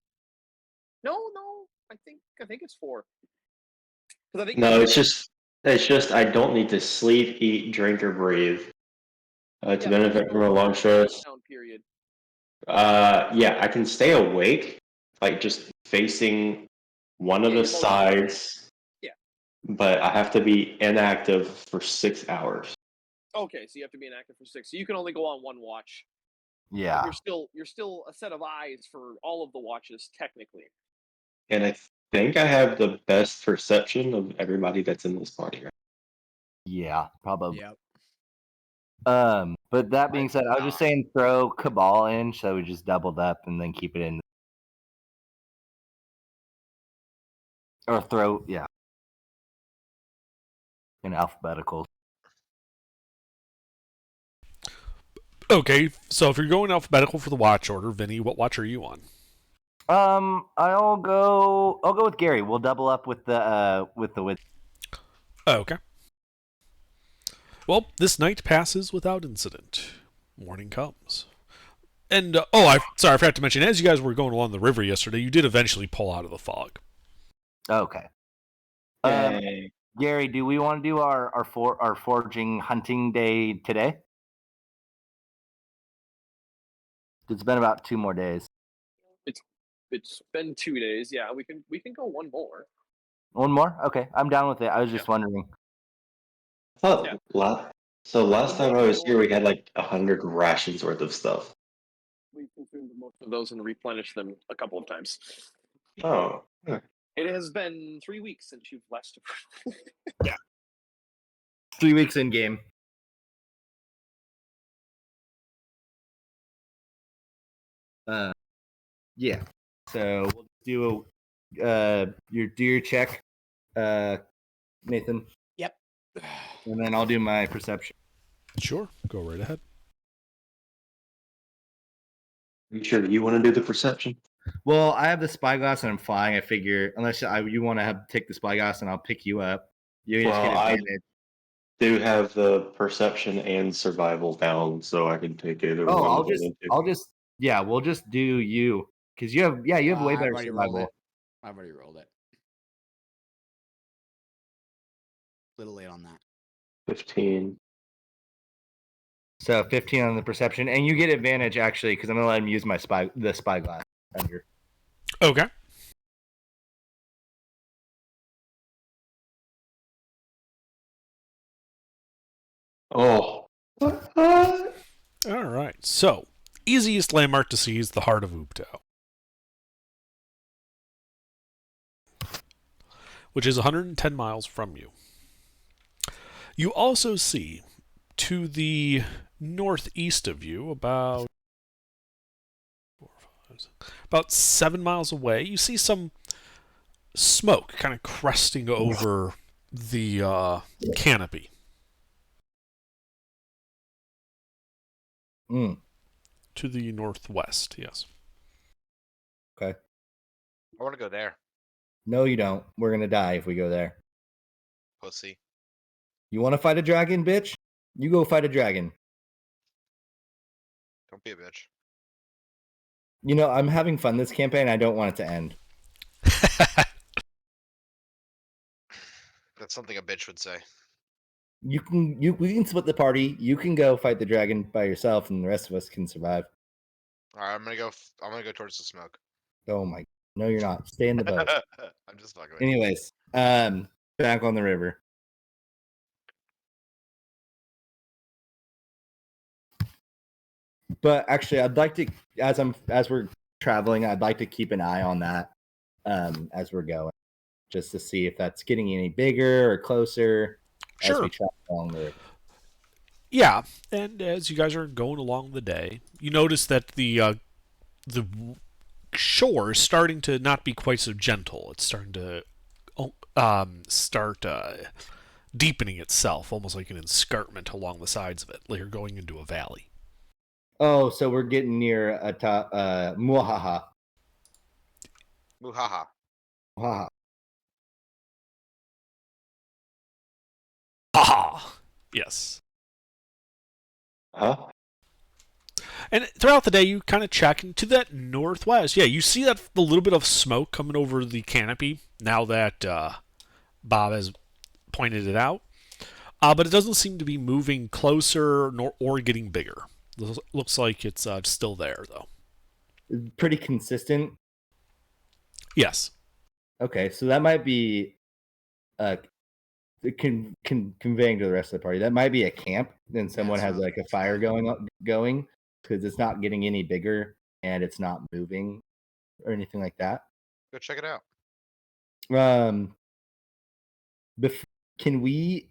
No, I think it's 4. 'Cause I think No, it's just I don't need to sleep, eat, drink, or breathe to benefit from a long stress. down period. Yeah, I can stay awake, like just facing one of Yeah, the you're most- sides. Yeah. But I have to be inactive for 6 hours. Okay, so you have to be inactive for 6. So you can only go on 1 watch. Yeah. You're still a set of eyes for all of the watches technically. And I think I have the best perception of everybody that's in this party. Right? Yeah, probably. Yep. But that being said, I was just not. saying throw Cabal in, so we just doubled up and then keep it in. Or throw, yeah. In alphabetical. Okay, so if you're going alphabetical for the watch order, Vinny, what watch are you on? I'll go with Gary. We'll double up with the Okay. Well, this night passes without incident. Morning comes. And, I forgot to mention, as you guys were going along the river yesterday, you did eventually pull out of the fog. Okay. Yay. Gary, do we want to do our foraging hunting day today? It's been about 2 more days. It's been 2 days. Yeah, we can go 1 more. 1 more? Okay, I'm down with it. I was just wondering. I thought last time I was here, we had like 100 rations worth of stuff. We've consumed most of those and replenished them a couple of times. Oh. It has been 3 weeks since you've last. 3 weeks in game. Yeah. So we'll do your check, Nathan. Yep. And then I'll do my perception. Sure, go right ahead. You sure you want to do the perception? Well, I have the spyglass and I'm flying. I figure unless you want to take the spyglass and I'll pick you up. You just get advantage. Do have the perception and survival down, so I can take either one. We'll just do you because you have way better survival. I've already rolled it. Little late on that. 15. So 15 on the perception, and you get advantage actually because I'm gonna let him use the spyglass under. Okay. Oh. All right. So, easiest landmark to see is the heart of Ubto, which is 110 miles from you. You also see to the northeast of you, about 4, 5, About 7 miles away, you see some smoke kind of cresting over the canopy. Mm, To the northwest, yes. okay. I want to go there, No, you don't. We're gonna die if we go there. pussy. You want to fight a dragon, bitch? You go fight a dragon. Don't be a bitch. You know, I'm having fun this campaign. I don't want it to end. That's something a bitch would say. We can split the party. You can go fight the dragon by yourself, and the rest of us can survive. All right, I'm gonna go. I'm gonna go towards the smoke. Oh my! No, you're not. Stay in the boat. I'm just fucking with you. Anyways, back on the river. But actually, I'd like to, as we're traveling, I'd like to keep an eye on that as we're going, just to see if that's getting any bigger or closer as Sure. we travel along the river. Yeah, and as you guys are going along the day, you notice that the shore is starting to not be quite so gentle. It's starting to start deepening itself, almost like an escarpment along the sides of it, like you're going into a valley. Oh, so we're getting near Muahaha. Muhaha. Muahaha. Ha! Yes. Huh? And throughout the day, you kind of check into that northwest. Yeah, you see that the little bit of smoke coming over the canopy now that Bob has pointed it out. But it doesn't seem to be moving closer or getting bigger. Looks like it's still there, though. Pretty consistent. Yes. Okay, so that might be conveying to the rest of the party. That might be a camp, and someone That's has what- like a fire going because it's not getting any bigger and it's not moving or anything like that. Go check it out. Can we?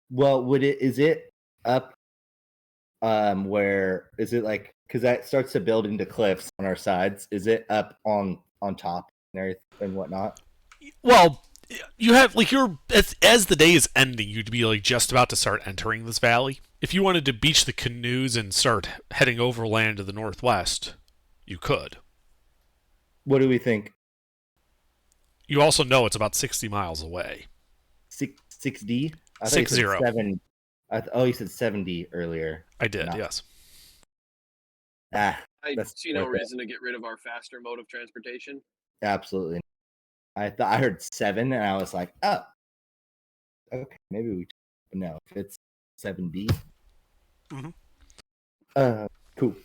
Well, is it up? Where is it like? Because that starts to build into cliffs on our sides. Is it up on top and everything and whatnot? Well, you have like as the day is ending, you'd be like just about to start entering this valley. If you wanted to beach the canoes and start heading overland to the northwest, you could. What do we think? You also know it's about 60 miles away. 6D? I thought 60. you said 7. You said 70 earlier. I did, No. yes. I That's see no okay. reason to get rid of our faster mode of transportation. Absolutely. I thought I heard 7 and I was like, oh, okay, maybe we. No, if it's 7D. Mhm. Cool.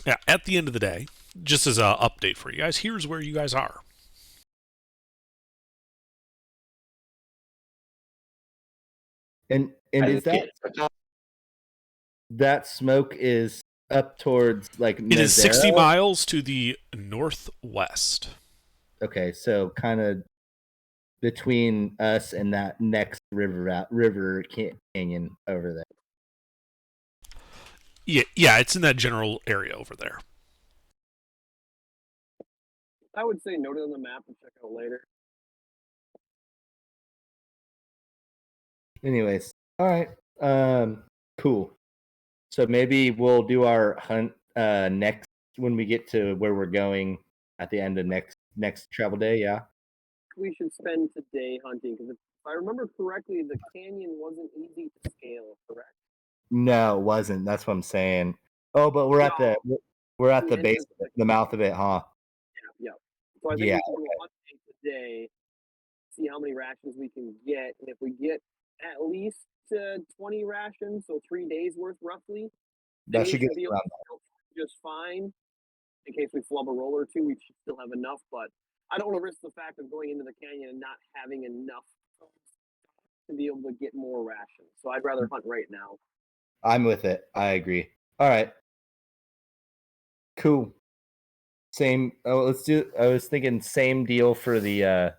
Yeah, at the end of the day, just as an update for you guys, here's where you guys are. And is that smoke is up towards like It is 60 Nazera? miles to the northwest. Okay, so kind of between us and that next river canyon over there. Yeah, it's in that general area over there. I would say note it on the map and check out later. Anyways, all right. Cool. So maybe we'll do our hunt next when we get to where we're going at the end of next travel day. Yeah. We should spend today hunting because if I remember correctly, the canyon wasn't easy to scale. Correct? No, it wasn't. That's what I'm saying. Oh, but we're at the The base, entrance of the mouth of it, huh? Yeah. So I think Yeah, we should do a hunt day today, see how many rations we can get, and if we get at least 20 rations, so 3 days worth roughly, then That we should get be able around. to scale just fine. In case we flub a roll or two, we should still have enough. But I don't want to risk the fact of going into the canyon and not having enough to be able to get more rations. So I'd rather hunt right now. I'm with it. I agree. All right. Cool. Same. Oh, let's do. I was thinking same deal for the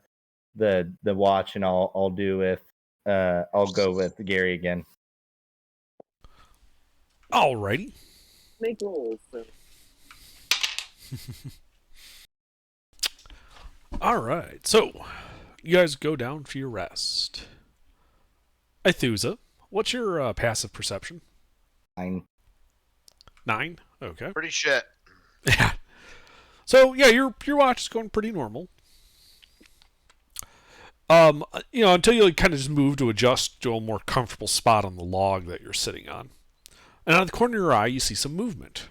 watch, and I'll do with I'll go with Gary again. Alrighty. Make rolls. So. All right, so you guys go down for your rest. Ithusa, what's your passive perception? 9. 9. Okay. Pretty shit. Yeah. So yeah, your watch is going pretty normal. Until you kind of just move to adjust to a more comfortable spot on the log that you're sitting on. And out of the corner of your eye, you see some movement.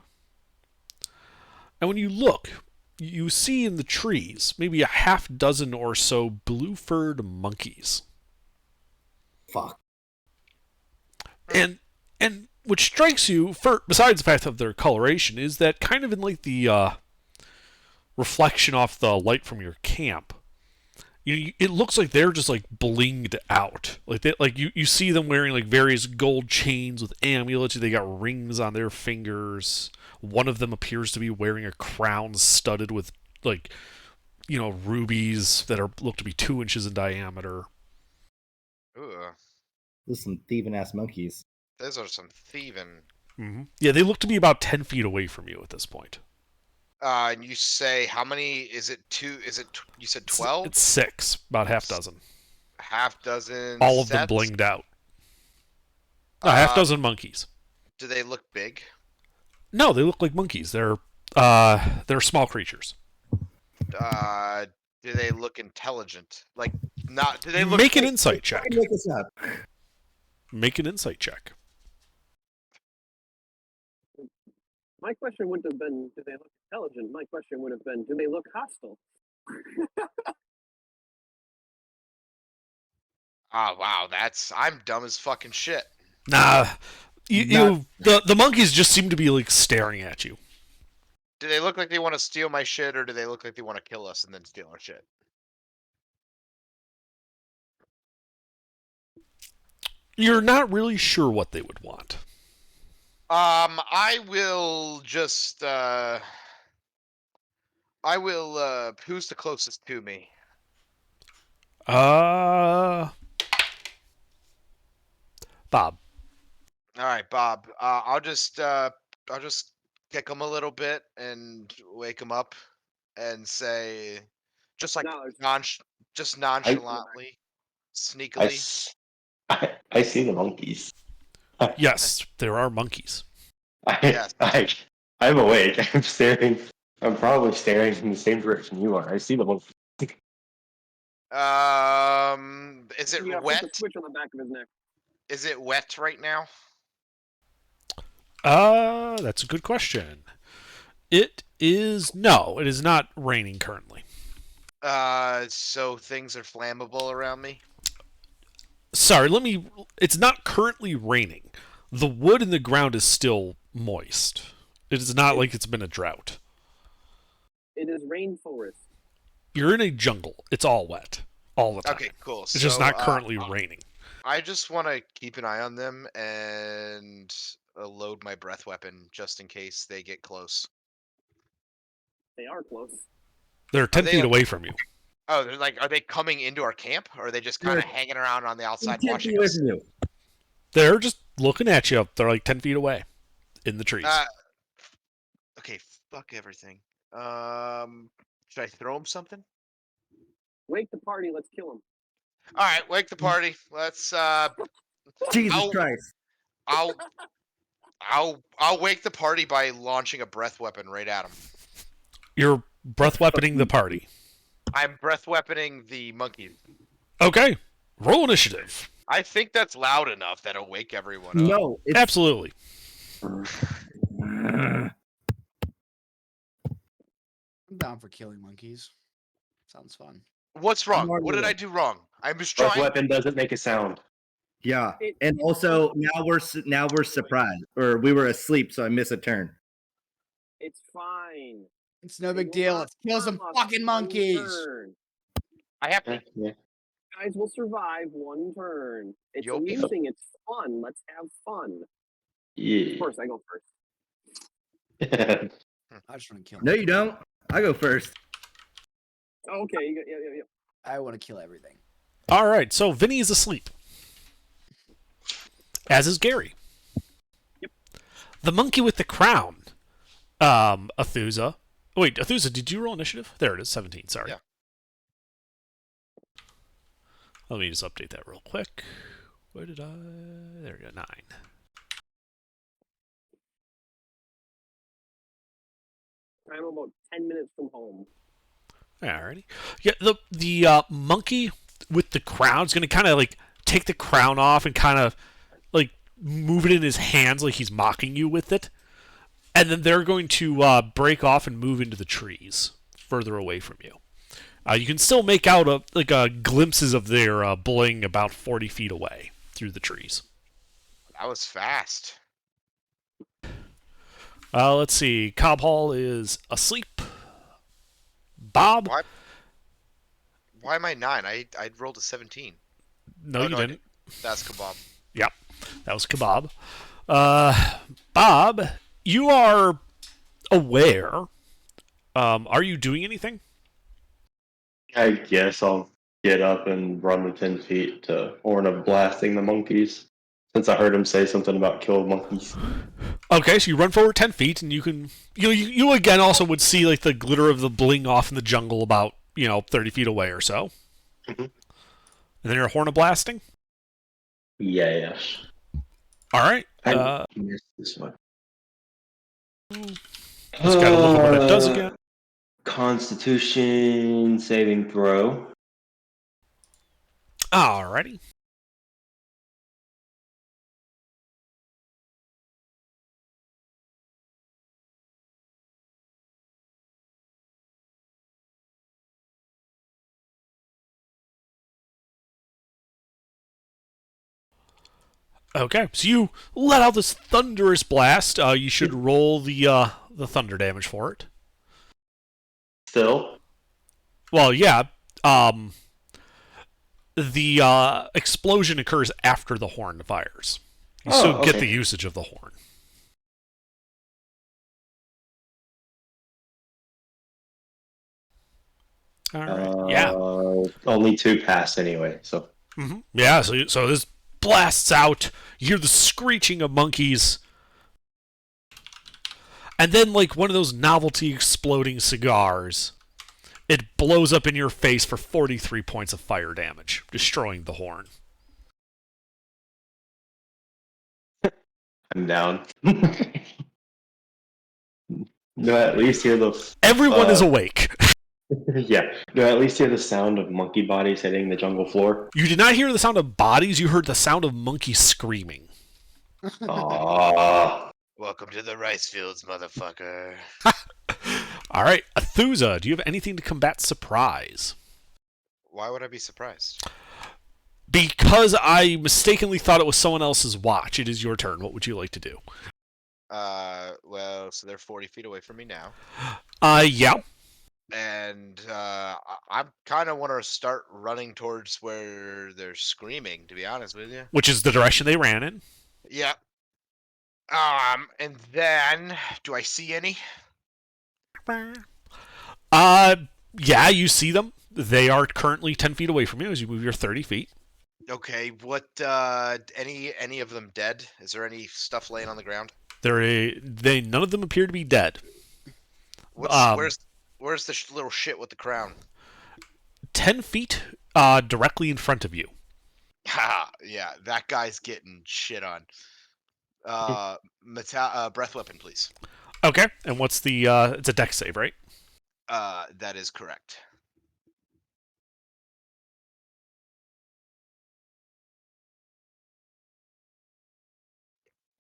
And when you look, you see in the trees maybe a half dozen or so blue-furred monkeys. Fuck. And what strikes you, besides the fact of their coloration, is that kind of in like the reflection off the light from your camp, it looks like they're just like blinged out. Like you see them wearing like various gold chains with amulets. They got rings on their fingers. One of them appears to be wearing a crown studded with rubies that look to be 2 inches in diameter. Ooh, Those are some thieving ass monkeys. those are some thieving. Mm-hmm. Yeah, they look to be about 10 feet away from you at this point. And you say how many? Is it 2? You said 12? It's 6, about half dozen. Half dozen. All of them sets? blinged out. A half dozen monkeys. Do they look big? No, they look like monkeys. They're small creatures. Do they look intelligent? Like not? Do they look? Make an insight check. Look us up. Make an insight check. My question wouldn't have been, do they look intelligent? My question would have been, do they look hostile? Oh wow, I'm dumb as fucking shit. Nah, the monkeys just seem to be like staring at you. Do they look like they want to steal my shit, or do they look like they want to kill us and then steal our shit? You're not really sure what they would want. I will just who's the closest to me? Bob. All right, Bob. I'll just kick him a little bit and wake him up and say, just like No, just nonchalantly, sneakily. I see the monkeys. Yes, there are monkeys. Yes. I'm awake. I'm staring. I'm probably staring in the same direction you are. I see the monkeys. Is it yeah, wet? put the switch on the back of his neck. Is it wet right now? That's a good question. It is not raining currently. So things are flammable around me. Sorry, it's not currently raining. The wood in the ground is still moist. It is not like it's been a drought. It is rainforest. You're in a jungle. It's all wet. All the time. Okay, cool. It's just not currently raining. I just want to keep an eye on them and load my breath weapon just in case they get close. They are close. They're 10 feet away from you. Oh, are they coming into our camp, or are they just kind of hanging around on the outside watching With us? you. They're just looking at you. They're like 10 feet away in the trees. Okay, fuck everything. Should I throw him something? Wake the party. Let's kill him. All right, wake the party. Let's. Jesus Christ. I'll wake the party by launching a breath weapon right at him. You're breath weaponing the party. I'm breath weaponing the monkey. Okay. Roll initiative. I think that's loud enough that it'll wake everyone up. No, it's Absolutely. I'm down for killing monkeys. Sounds fun. What's wrong? More What did than- I do wrong? I'm just Breath trying. weapon doesn't make a sound. yeah. And also now we're surprised, or we were asleep, so I miss a turn. It's fine. It's no They big will deal. not Let's kill some harm us fucking one monkeys. turn. I have to. Yeah. Guys will survive one turn. It's You'll be amusing. It's fun. Let's have fun. Yeah. Of course, I go first. I just want to kill. No, you don't. I go first. Oh, okay. Yeah. I want to kill everything. All right. So Vinny is asleep. As is Gary. Yep. The monkey with the crown. Athusa. Wait, Athusa, did you roll initiative? There it is, 17. Sorry. Yeah. Let me just update that real quick. Where did I? There we go. 9. I'm about 10 minutes from home. Alrighty. Yeah, the monkey with the crown is going to kind of like take the crown off and kind of like move it in his hands like he's mocking you with it. And then they're going to break off and move into the trees further away from you. You can still make out glimpses of their bling about 40 feet away through the trees. That was fast. Let's see. Cobb Hall is asleep. Bob? Why am I 9? I rolled a 17. No, Oh, you no, I didn't. That's Kebab. Yep, that was Kebab. Bob, you are aware. Are you doing anything? I guess I'll get up and run the 10 feet to Horn of blasting the monkeys. Since I heard him say something about kill monkeys. Okay, so you run forward 10 feet, and you can, you again also would see like the glitter of the bling off in the jungle about 30 feet away or so. Mhm. And then you're horn of blasting. Yes. All right. I missed this one. Just gotta look at what it does again. Constitution saving throw. Alrighty. Okay, so you let out this thunderous blast. You should roll the thunder damage for it. Still? Well, yeah. The explosion occurs after the horn fires. You still get the usage of the horn. All right. Yeah. Only 2 pass anyway, so. Mm-hmm. Yeah. So this blasts out. You hear the screeching of monkeys, and then like one of those novelty exploding cigars, it blows up in your face for 43 points of fire damage, destroying the horn. I'm down. No, at least hear the. Everyone is awake. Yeah. Do I at least hear the sound of monkey bodies hitting the jungle floor? You did not hear the sound of bodies. You heard the sound of monkeys screaming. Aww. Welcome to the rice fields, motherfucker. All right, Athusa, do you have anything to combat surprise? Why would I be surprised? Because I mistakenly thought it was someone else's watch. It is your turn. What would you like to do? Well, so they're 40 feet away from me now. Yeah. And I kind of want to start running towards where they're screaming, to be honest with you. Which is the direction they ran in. Yeah. And then, do I see any? Yeah, you see them. They are currently 10 feet away from you as you move your 30 feet. Okay, what, any of them dead? Is there any stuff laying on the ground? None of them appear to be dead. Where's the little shit with the crown? 10 feet directly in front of you. Ha! Yeah, that guy's getting shit on. Breath weapon, please. Okay, and what's the, it's a dex save, right? That is correct.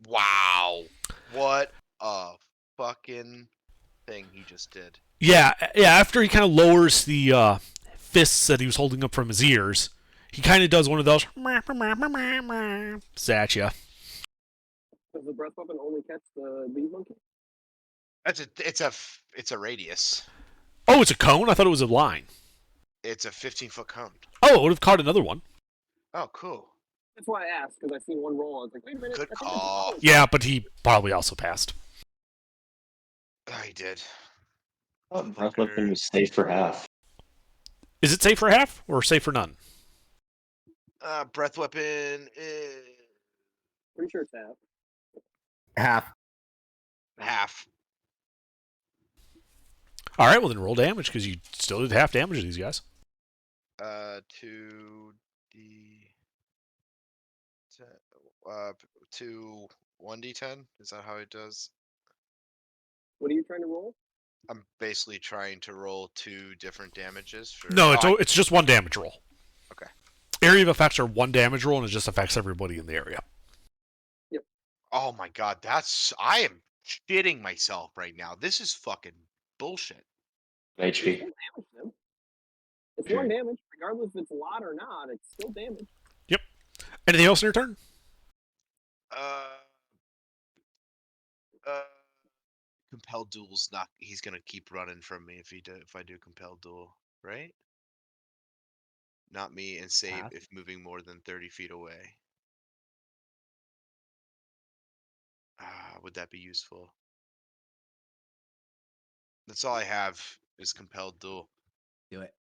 Wow. What a fucking thing he just did. Yeah, after he kind of lowers the fists that he was holding up from his ears, he kind of does one of those at ya. Does the breath weapon only catch the lead monkey? It's a radius. Oh, it's a cone? I thought it was a line. It's a 15-foot cone. Oh, it would have caught another one. Oh, cool. That's why I asked, because I seen one roll. I was like, wait a minute. Good I think it's a call. cone. Yeah, but he probably also passed. Oh, he did. Breath weapon was safe for half. Is it safe for half or safe for none? Breath weapon is Pretty sure it's half. Half. half. All right, well then roll damage because you still did half damage to these guys. 2d6. D 10, to 1d10. Is that how it does? What are you trying to roll? I'm basically trying to roll 2 different damages for. No, oh, it's just one damage roll. Okay. Area of effects are one damage roll, and it just affects everybody in the area. Oh my god, I am shitting myself right now. This is fucking bullshit. It's HP. still damage them. It's 1 damage, regardless if it's a lot or not. It's still damage. Anything else in your turn? Compelled duel's not. He's gonna keep running from me if I do compelled duel, right? Not me, and save Path. if moving more than 30 feet away. Would that be useful? That's all I have is compelled duel. Do it.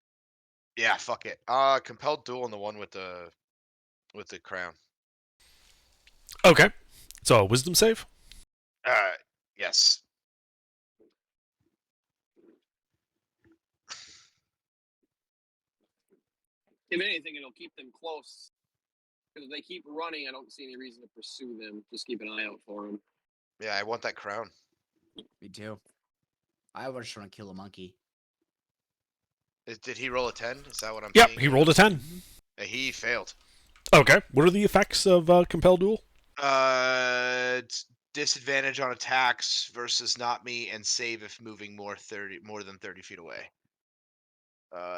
Yeah, fuck it. Compelled duel and the one with the crown. Okay. So, wisdom save? Yes. If anything, it'll keep them close. Because if they keep running, I don't see any reason to pursue them. Just keep an eye out for them. Yeah, I want that crown. Me too. I was just trying to kill a monkey. Did he roll a 10? Is that what I'm Yep, seeing? he rolled a 10. He failed. Okay. What are the effects of compelled duel? It's disadvantage on attacks versus not me, and save if moving more than 30 feet away.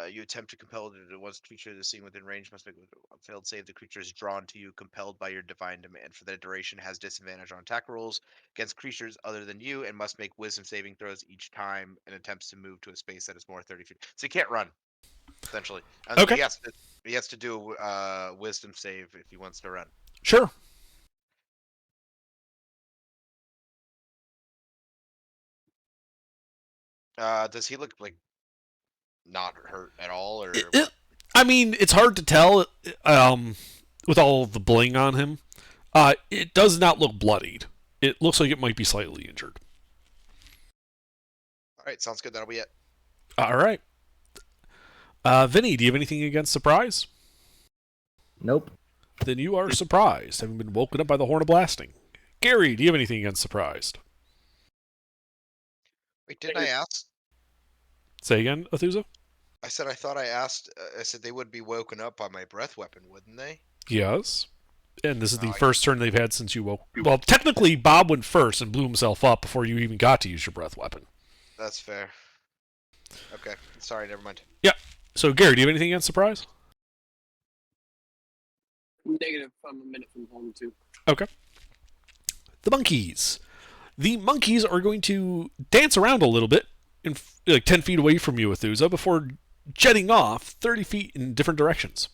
You attempt to compel the once creature is seen within range must make a failed save. The creature is drawn to you, compelled by your divine demand. For that duration, has disadvantage on attack rolls against creatures other than you, and must make wisdom saving throws each time and attempts to move to a space that is more 30 feet. So he can't run, essentially. And Okay. he has to do a wisdom save if he wants to run. Sure. Does he look like not hurt at all, or I mean, it's hard to tell with all of the bling on him. It does not look bloodied. It looks like it might be slightly injured. all right? Sounds good. That'll be it. All right. Vinny, do you have anything against surprise? Nope. Then you are surprised, having been woken up by the horn of blasting. Gary, do you have anything against surprised? Wait, didn't I ask? Say again, Athusa? I said I thought I asked. I said they would be woken up by my breath weapon, wouldn't they? Yes. And this is the Oh, I- first turn they've had since you woke. Well, technically, Bob went first and blew himself up before you even got to use your breath weapon. That's fair. Okay, sorry, never mind. So, Gary, do you have anything against surprise? Negative. I'm a minute from home, too. The monkeys. The monkeys are going to dance around a little bit, like 10 feet away from you, Athusa, before jetting off 30 feet in different directions.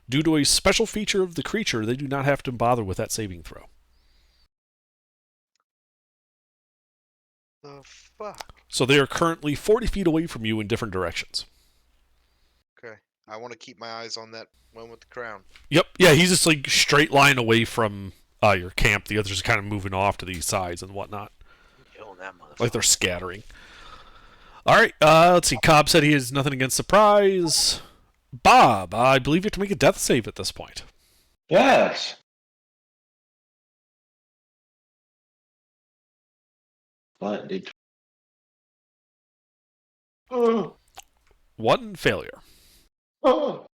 Due to a special feature of the creature, they do not have to bother with that saving throw. The fuck? So they are currently 40 feet away from you in different directions. Okay, I want to keep my eyes on that one with the crown. Yep. Yeah, he's just like straight line away from your camp. The others are kind of moving off to the sides and whatnot. Killing that motherfucker. Like they're scattering. All right. Let's see. Cobb said he has nothing against surprise. Bob, I believe you have to make a death save at this point. Yes. What did? Oh. One failure. Oh.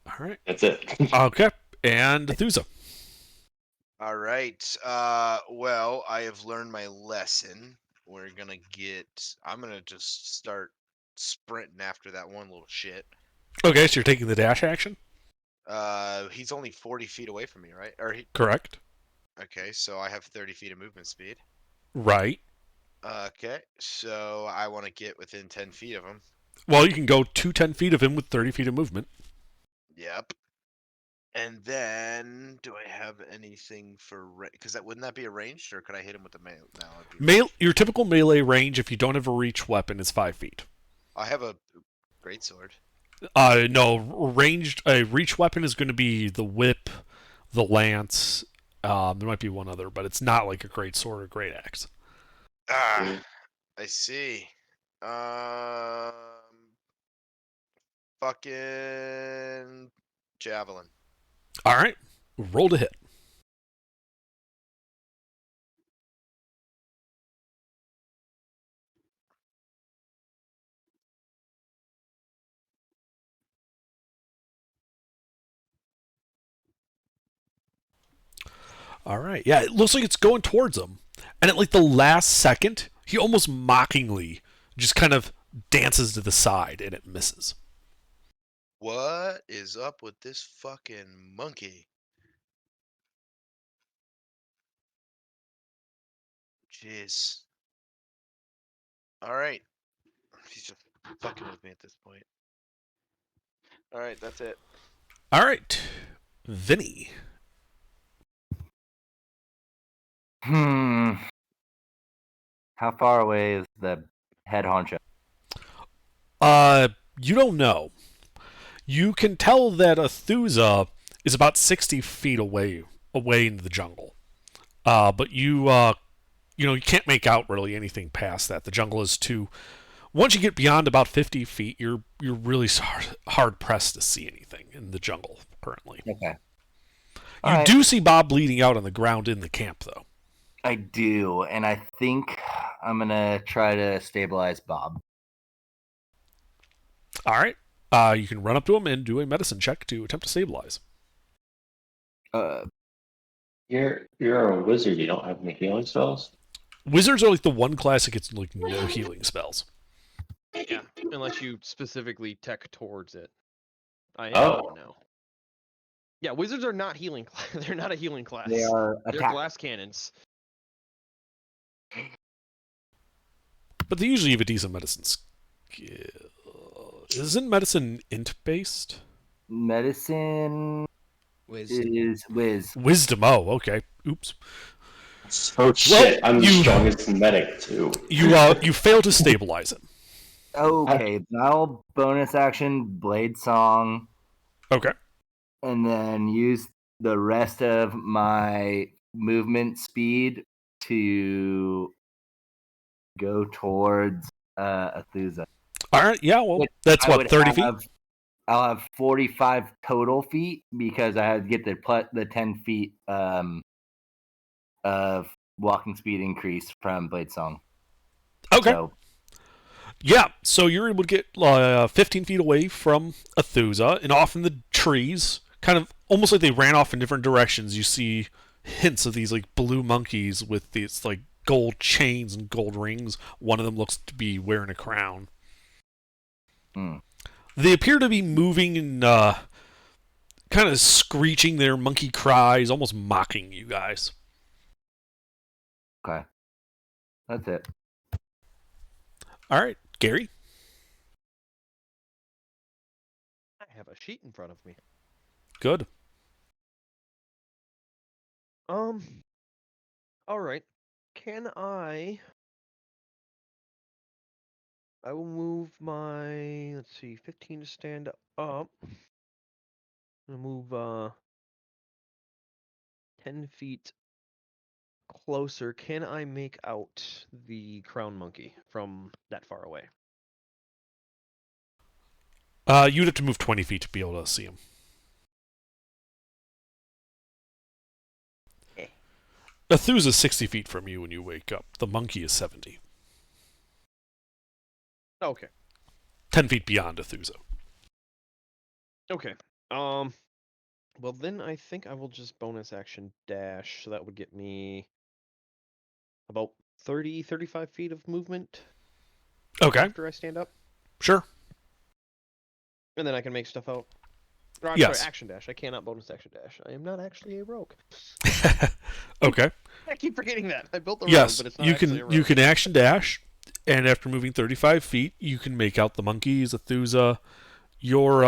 All right. That's it. Okay. And Thusa. All right. Well, I have learned my lesson. I'm gonna just start sprinting after that one little shit. Okay, so you're taking the dash action? He's only 40 feet away from me, right? Correct. Okay, so I have 30 feet of movement speed. Right. Okay, so I want to get within 10 feet of him. Well, you can go to 10 feet of him with 30 feet of movement. Yep. And then, do I have anything for because wouldn't that be a ranged, or could I hit him with the melee? No, it'd be Your typical melee range, if you don't have a reach weapon, is 5 feet. I have a greatsword. No, a reach weapon is going to be the whip, the lance. There might be one other, but it's not like a great sword or great axe. Ah, I see. Fucking javelin. All right, roll to hit. All right. Yeah, it looks like it's going towards him. And at like the last second, he almost mockingly just kind of dances to the side and it misses. What is up with this fucking monkey? Jeez. All right. He's just fucking with me at this point. All right, that's it. All right. Vinny. How far away is the head honcho? You don't know. You can tell that Athusa is about 60 feet away into the jungle. But you you can't make out really anything past that. The jungle is too. Once you get beyond about 50 feet, you're really hard pressed to see anything in the jungle currently. Okay. You do see Bob bleeding out on the ground in the camp, though. I do, and I think I'm gonna try to stabilize Bob. All right. You can run up to him and do a medicine check to attempt to stabilize. You're a wizard. You don't have any healing spells. Wizards are like the one class that gets like no healing spells. Yeah, unless you specifically tech towards it. I Oh. don't know. Yeah, wizards are not healing. They're not a healing class. They are They're attack. glass cannons. But they usually have a decent medicine skill. Isn't medicine int based? Medicine Wisdom. is whiz. Wisdom. Oh, okay. Oops. Oh shit! I'm the you- strongest medic too. You fail to stabilize it. Okay, now bonus action blade song, Okay. and then use the rest of my movement speed to go towards Athusa. All right. Yeah. Well, Which that's I what would 30 feet. I'll have 45 total feet because I had to get the 10 feet of walking speed increase from blade song. Okay. So, Yeah, so you're able to get 15 feet away from Athusa and off in the trees, kind of almost like they ran off in different directions. You see hints of these like blue monkeys with these like gold chains and gold rings. One of them looks to be wearing a crown. They appear to be moving and kind of screeching their monkey cries, almost mocking you guys. okay. That's it. All right, Gary. I have a sheet in front of me. Good. All right. Can I will move my, let's see, 15 to stand up. I'm gonna move 10 feet closer. Can I make out the crown monkey from that far away? You'd have to move 20 feet to be able to see him. Athusa's 60 feet from you when you wake up. The monkey is 70. Okay. 10 feet beyond Athusa. Okay. Well then I think I will just bonus action dash, so that would get me about 35 feet of movement Okay. after I stand up. Sure. And then I can make stuff out. Or, I'm Yes. sorry, action dash. I cannot bonus action dash. I am not actually a rogue. Okay. I keep forgetting that. I built the rogue, Yes, but it's not you actually a can rogue. you can action dash, and after moving 35 feet, you can make out the monkeys, Athusa. You're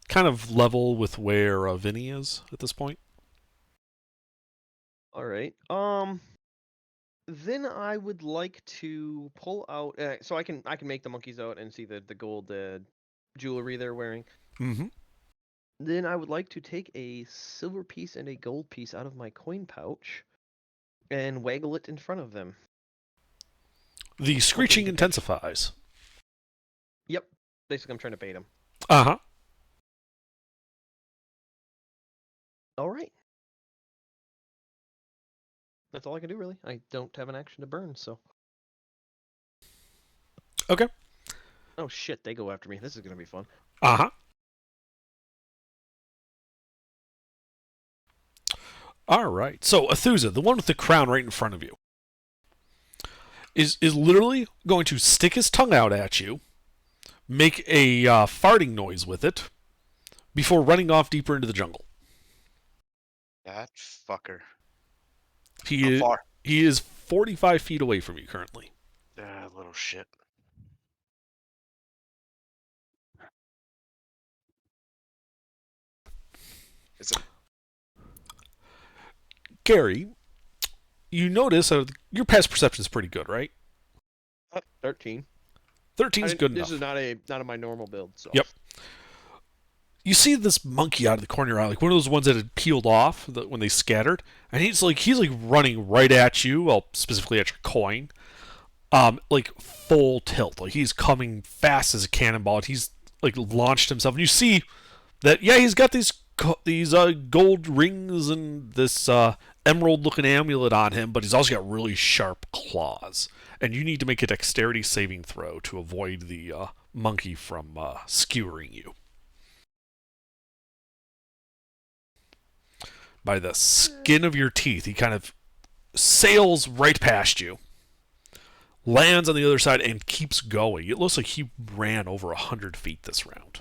kind of level with where Vinny is at this point. All right. Then I would like to pull out. So I can make the monkeys out and see the gold jewelry they're wearing. Mm-hmm. Then I would like to take a silver piece and a gold piece out of my coin pouch and waggle it in front of them. The screeching you catch. intensifies. Yep. Basically, I'm trying to bait him. Uh huh. All right. That's all I can do, really. I don't have an action to burn, so. Okay. Oh shit! They go after me. This is gonna be fun. Uh huh. All right. So Athusa, the one with the crown right in front of you, is literally going to stick his tongue out at you, make a farting noise with it, before running off deeper into the jungle. That fucker. He How is, far? he is 45 feet away from you currently. Little shit. Is it? Gary, you notice your past perception is pretty good, right? 13. 13 is good enough. This is not a my normal build. So. Yep. You see this monkey out of the corner of your eye, like one of those ones that had peeled off when they scattered, and he's like running right at you, well, specifically at your coin, like full tilt, like he's coming fast as a cannonball. And he's like launched himself, and you see that he's got these gold rings and this emerald-looking amulet on him, but he's also got really sharp claws, and you need to make a dexterity saving throw to avoid the monkey from skewering you. By the skin of your teeth, he kind of sails right past you, lands on the other side, and keeps going. It looks like he ran over 100 feet this round.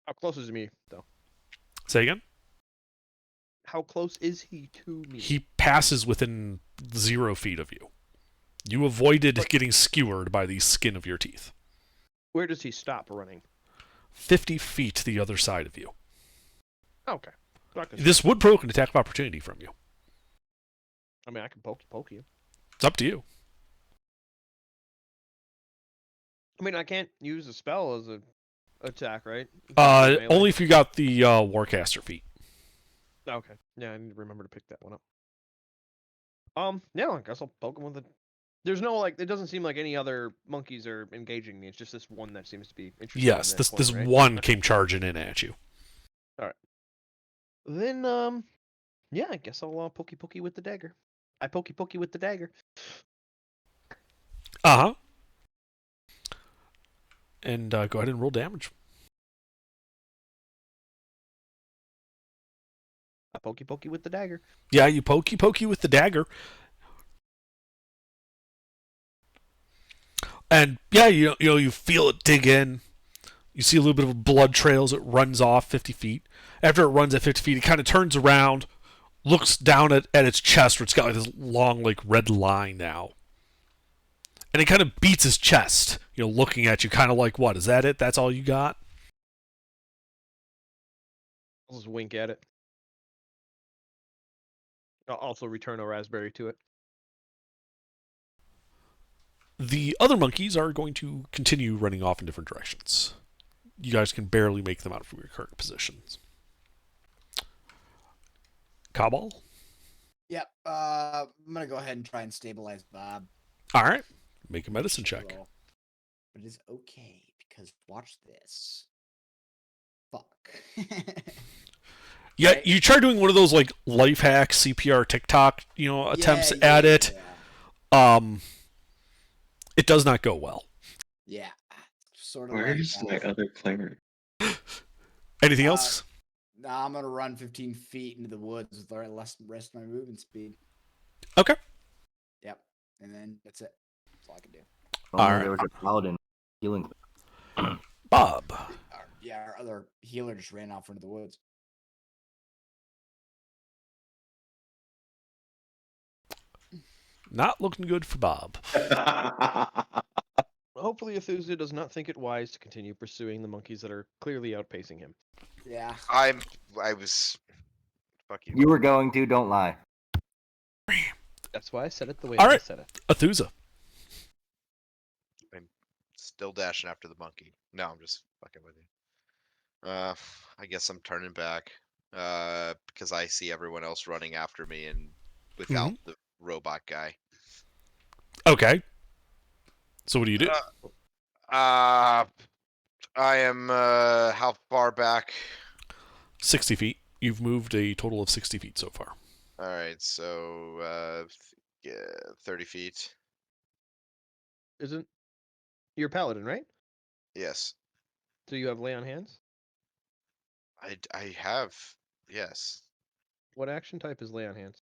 How close is he to me, though? Say again? How close is he to me? He passes within 0 feet of you. You avoided getting skewered by the skin of your teeth. Where does he stop running? 50 feet the other side of you. Okay. So This would provoke an attack of opportunity from you. I mean, I can poke you. It's up to you. I mean, I can't use a spell as a attack, right? Only if you got the Warcaster feat. Okay. Yeah, I need to remember to pick that one up. Yeah, I guess I'll poke him with a... There's no, like, it doesn't seem like any other monkeys are engaging me. It's just this one that seems to be interested. Yes, in this right? one came charging in at you. Alright. Then, yeah, I guess I'll pokey with the dagger. I pokey with the dagger. Uh-huh. And go ahead and roll damage. I pokey with the dagger. Yeah, you pokey with the dagger. And yeah, you feel it dig in. You see a little bit of blood trails. It runs off 50 feet. After it runs at 50 feet, it kind of turns around, looks down at its chest, where it's got like this long, like red line now. And it kind of beats his chest, looking at you, kind of like, what, is that it? That's all you got? I'll just wink at it. I'll also return a raspberry to it. The other monkeys are going to continue running off in different directions. You guys can barely make them out from your current positions. Cabal? Yep. I'm gonna go ahead and try and stabilize Bob. All right. Make a medicine check. Roll. But it's okay because watch this. Fuck. Yeah, Right. you try doing one of those like life hack CPR TikTok, attempts Yeah, at it. Yeah. It does not go well. Yeah. Sort of. Where's like, my other player? Anything else? Nah, I'm gonna run 15 feet into the woods with the rest of my movement speed. Okay. Yep. And then that's it. That's all I can do. Only there was a paladin healing. Bob. Our other healer just ran off into the woods. Not looking good for Bob. Hopefully, Athusa does not think it wise to continue pursuing the monkeys that are clearly outpacing him. Yeah. I was. Fuck you. You were going to, don't lie. That's why I said it the way All I right. said it. Athusa. I'm still dashing after the monkey. No, I'm just fucking with you. I guess I'm turning back. Because I see everyone else running after me, and without the robot guy. Okay. So what do you do? I am how far back? 60 feet. You've moved a total of 60 feet so far. All right, so yeah, 30 feet. Isn't you're a paladin, right? Yes, So you have lay on hands. I have. Yes, What action type is lay on hands?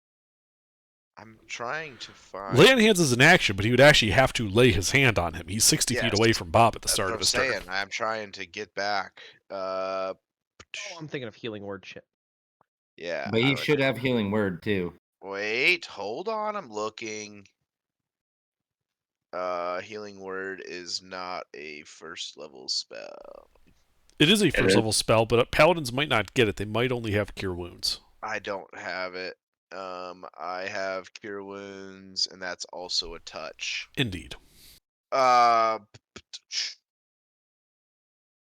I'm trying to find. Lay on hands is an action, but he would actually have to lay his hand on him. He's 60 feet away Yes, from Bob at the That's start what of I'm his saying. turn. I'm trying to get back. Oh, I'm thinking of healing word shit. Yeah. But I he would- should have healing word too. Wait, hold on. I'm looking. Healing word is not a first level spell. It is a It first is. level spell, but paladins might not get it. They might only have cure wounds. I don't have it. I have cure wounds, and that's also a touch. Indeed.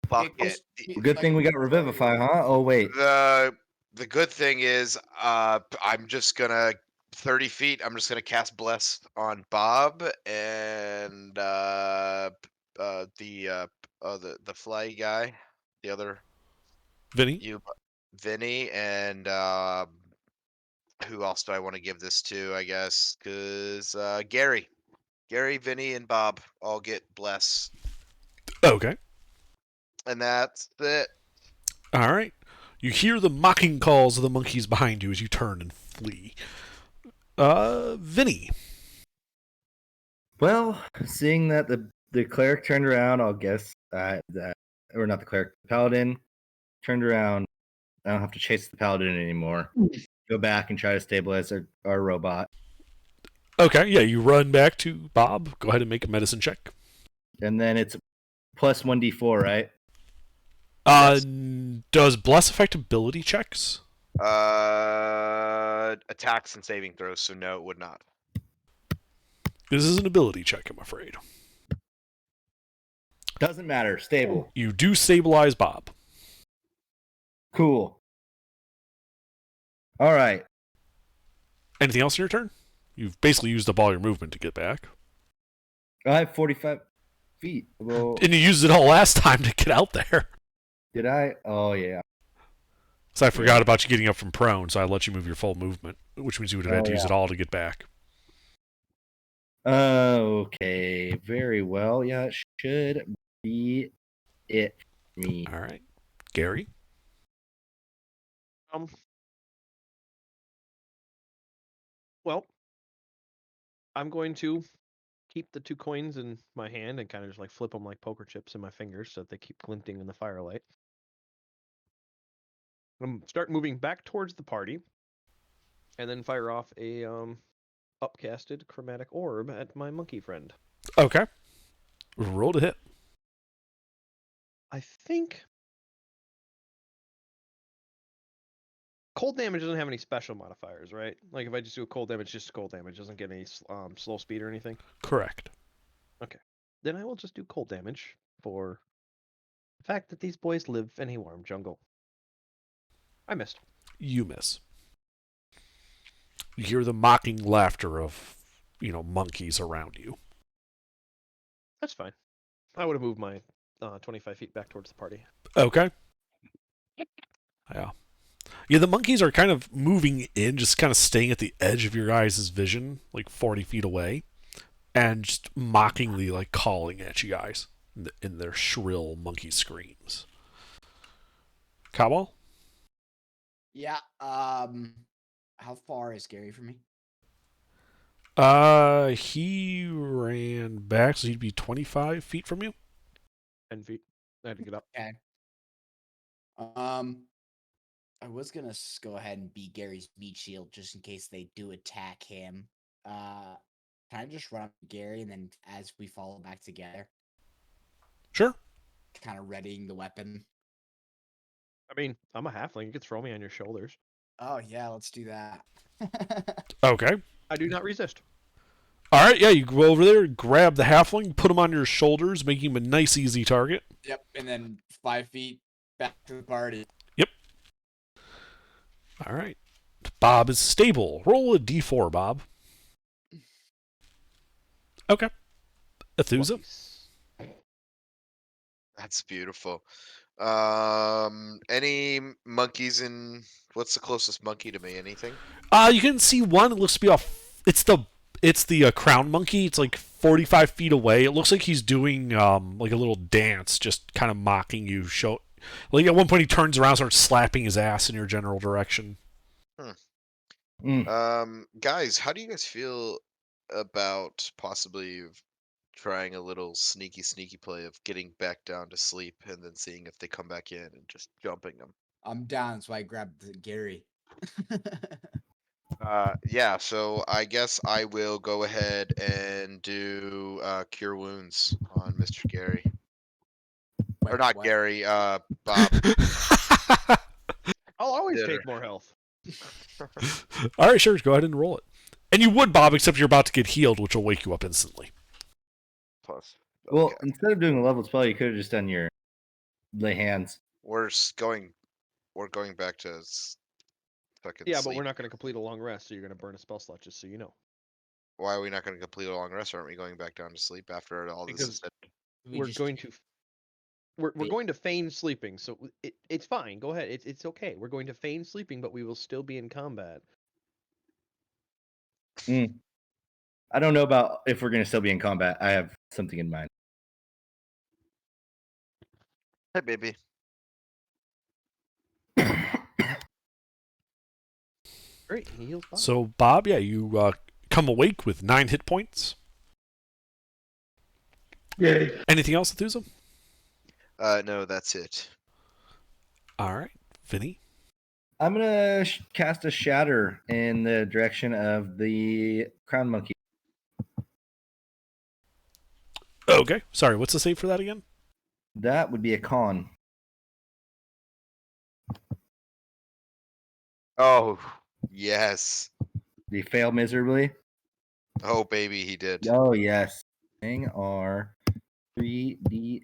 Fuck It it. goes- Good thing we got revivify, huh? Oh wait, The good thing is, I'm just gonna 30 feet. I'm just gonna cast bless on Bob and the fly guy, the other Vinny? Vinny, and who else do I want to give this to? I guess because Gary, Vinny, and Bob all get bless, Okay. and that's it. All right. You hear the mocking calls of the monkeys behind you as you turn and flee. Vinny. well, seeing that the cleric turned around, I'll guess that or not the cleric, the paladin turned around. I don't have to chase the paladin anymore. Go back and try to stabilize our robot, Okay, yeah, you run back to Bob. Go ahead and make a medicine check. and then it's plus 1d4, right? Does bless affect ability checks? Attacks and saving throws, so no, it would not. This is an ability check, I'm afraid. Doesn't matter. Stable. You do stabilize Bob. Cool. All right. Anything else in your turn? You've basically used up all your movement to get back. I have 45 feet. Well, And you used it all last time to get out there. did I? Oh yeah. So I forgot about you getting up from prone, so I let you move your full movement, which means you would have had to use it all to get back. Okay. Very well. Yeah, it should be it for me. All right. Gary? Well, I'm going to keep the 2 coins in my hand and kind of just like flip them like poker chips in my fingers so that they keep glinting in the firelight. I'm start moving back towards the party, and then fire off a upcasted chromatic orb at my monkey friend. Okay. Roll to hit. I think cold damage doesn't have any special modifiers, right? Like if I just do a cold damage, just cold damage doesn't get any slow speed or anything. Correct. Then I will just do cold damage for the fact that these boys live in a warm jungle. I missed. You miss. You hear the mocking laughter of, monkeys around you. That's fine. I would have moved my 25 feet back towards the party. Okay. Yeah. Yeah, the monkeys are kind of moving in, just kind of staying at the edge of your guys' vision, like 40 feet away, and just mockingly, like, calling at you guys in their shrill monkey screams. Cowbell? Yeah. How far is Gary from me? He ran back, so he'd be 25 feet from you. 10 feet. I had to get up. Okay. I was gonna go ahead and be Gary's meat shield just in case they do attack him. Can I just run up to Gary and then as we follow back together, Sure. kind of readying the weapon? I mean, I'm a halfling. You could throw me on your shoulders. Oh yeah, let's do that. Okay. I do not resist. All right, yeah, you go over there, grab the halfling, put him on your shoulders, making him a nice, easy target. Yep, and then 5 feet back to the party. All right. Bob is stable. Roll a d4, Bob. Okay. Athusa? Twice. That's beautiful. Any monkeys in? What's the closest monkey to me? Anything? You can see one. It looks to be off. It's the crown monkey. It's like 45 feet away. It looks like he's doing like a little dance, just kind of mocking you. Like at one point he turns around, starts slapping his ass in your general direction. Guys, how do you guys feel about possibly trying a little sneaky play of getting back down to sleep and then seeing if they come back in and just jumping them? I'm down, so I grabbed Gary. Yeah, so I guess I will go ahead and do Cure Wounds on Mr. Gary. Or Wait, not what? Gary, Bob. I'll always Dinner. take more health. All right, sure. Go ahead and roll it. And you would, Bob, except you're about to get healed, which will wake you up instantly. Plus. Well, Okay. instead of doing a level spell, you could have just done your lay hands. We're going back to fucking Yeah, but sleep. we're not going to complete a long rest, so you're going to burn a spell slot, just so you know. Why are we not going to complete a long rest? Aren't we going back down to sleep after all this is said? We're going to feign sleeping, so it's fine. Go ahead. It's okay. We're going to feign sleeping, but we will still be in combat. I don't know about if we're going to still be in combat. I have something in mind. Hey, baby. Great, he heals Bob. So, Bob, yeah, you come awake with 9 hit points. Yay. Anything else, Athusa? No, that's it. All right. Vinny? I'm going to cast a shatter in the direction of the crown monkey. Okay. Sorry, what's the save for that again? That would be a con. Oh, yes. Did he fail miserably? Oh, baby, he did. Oh, yes. Thing are 3d8.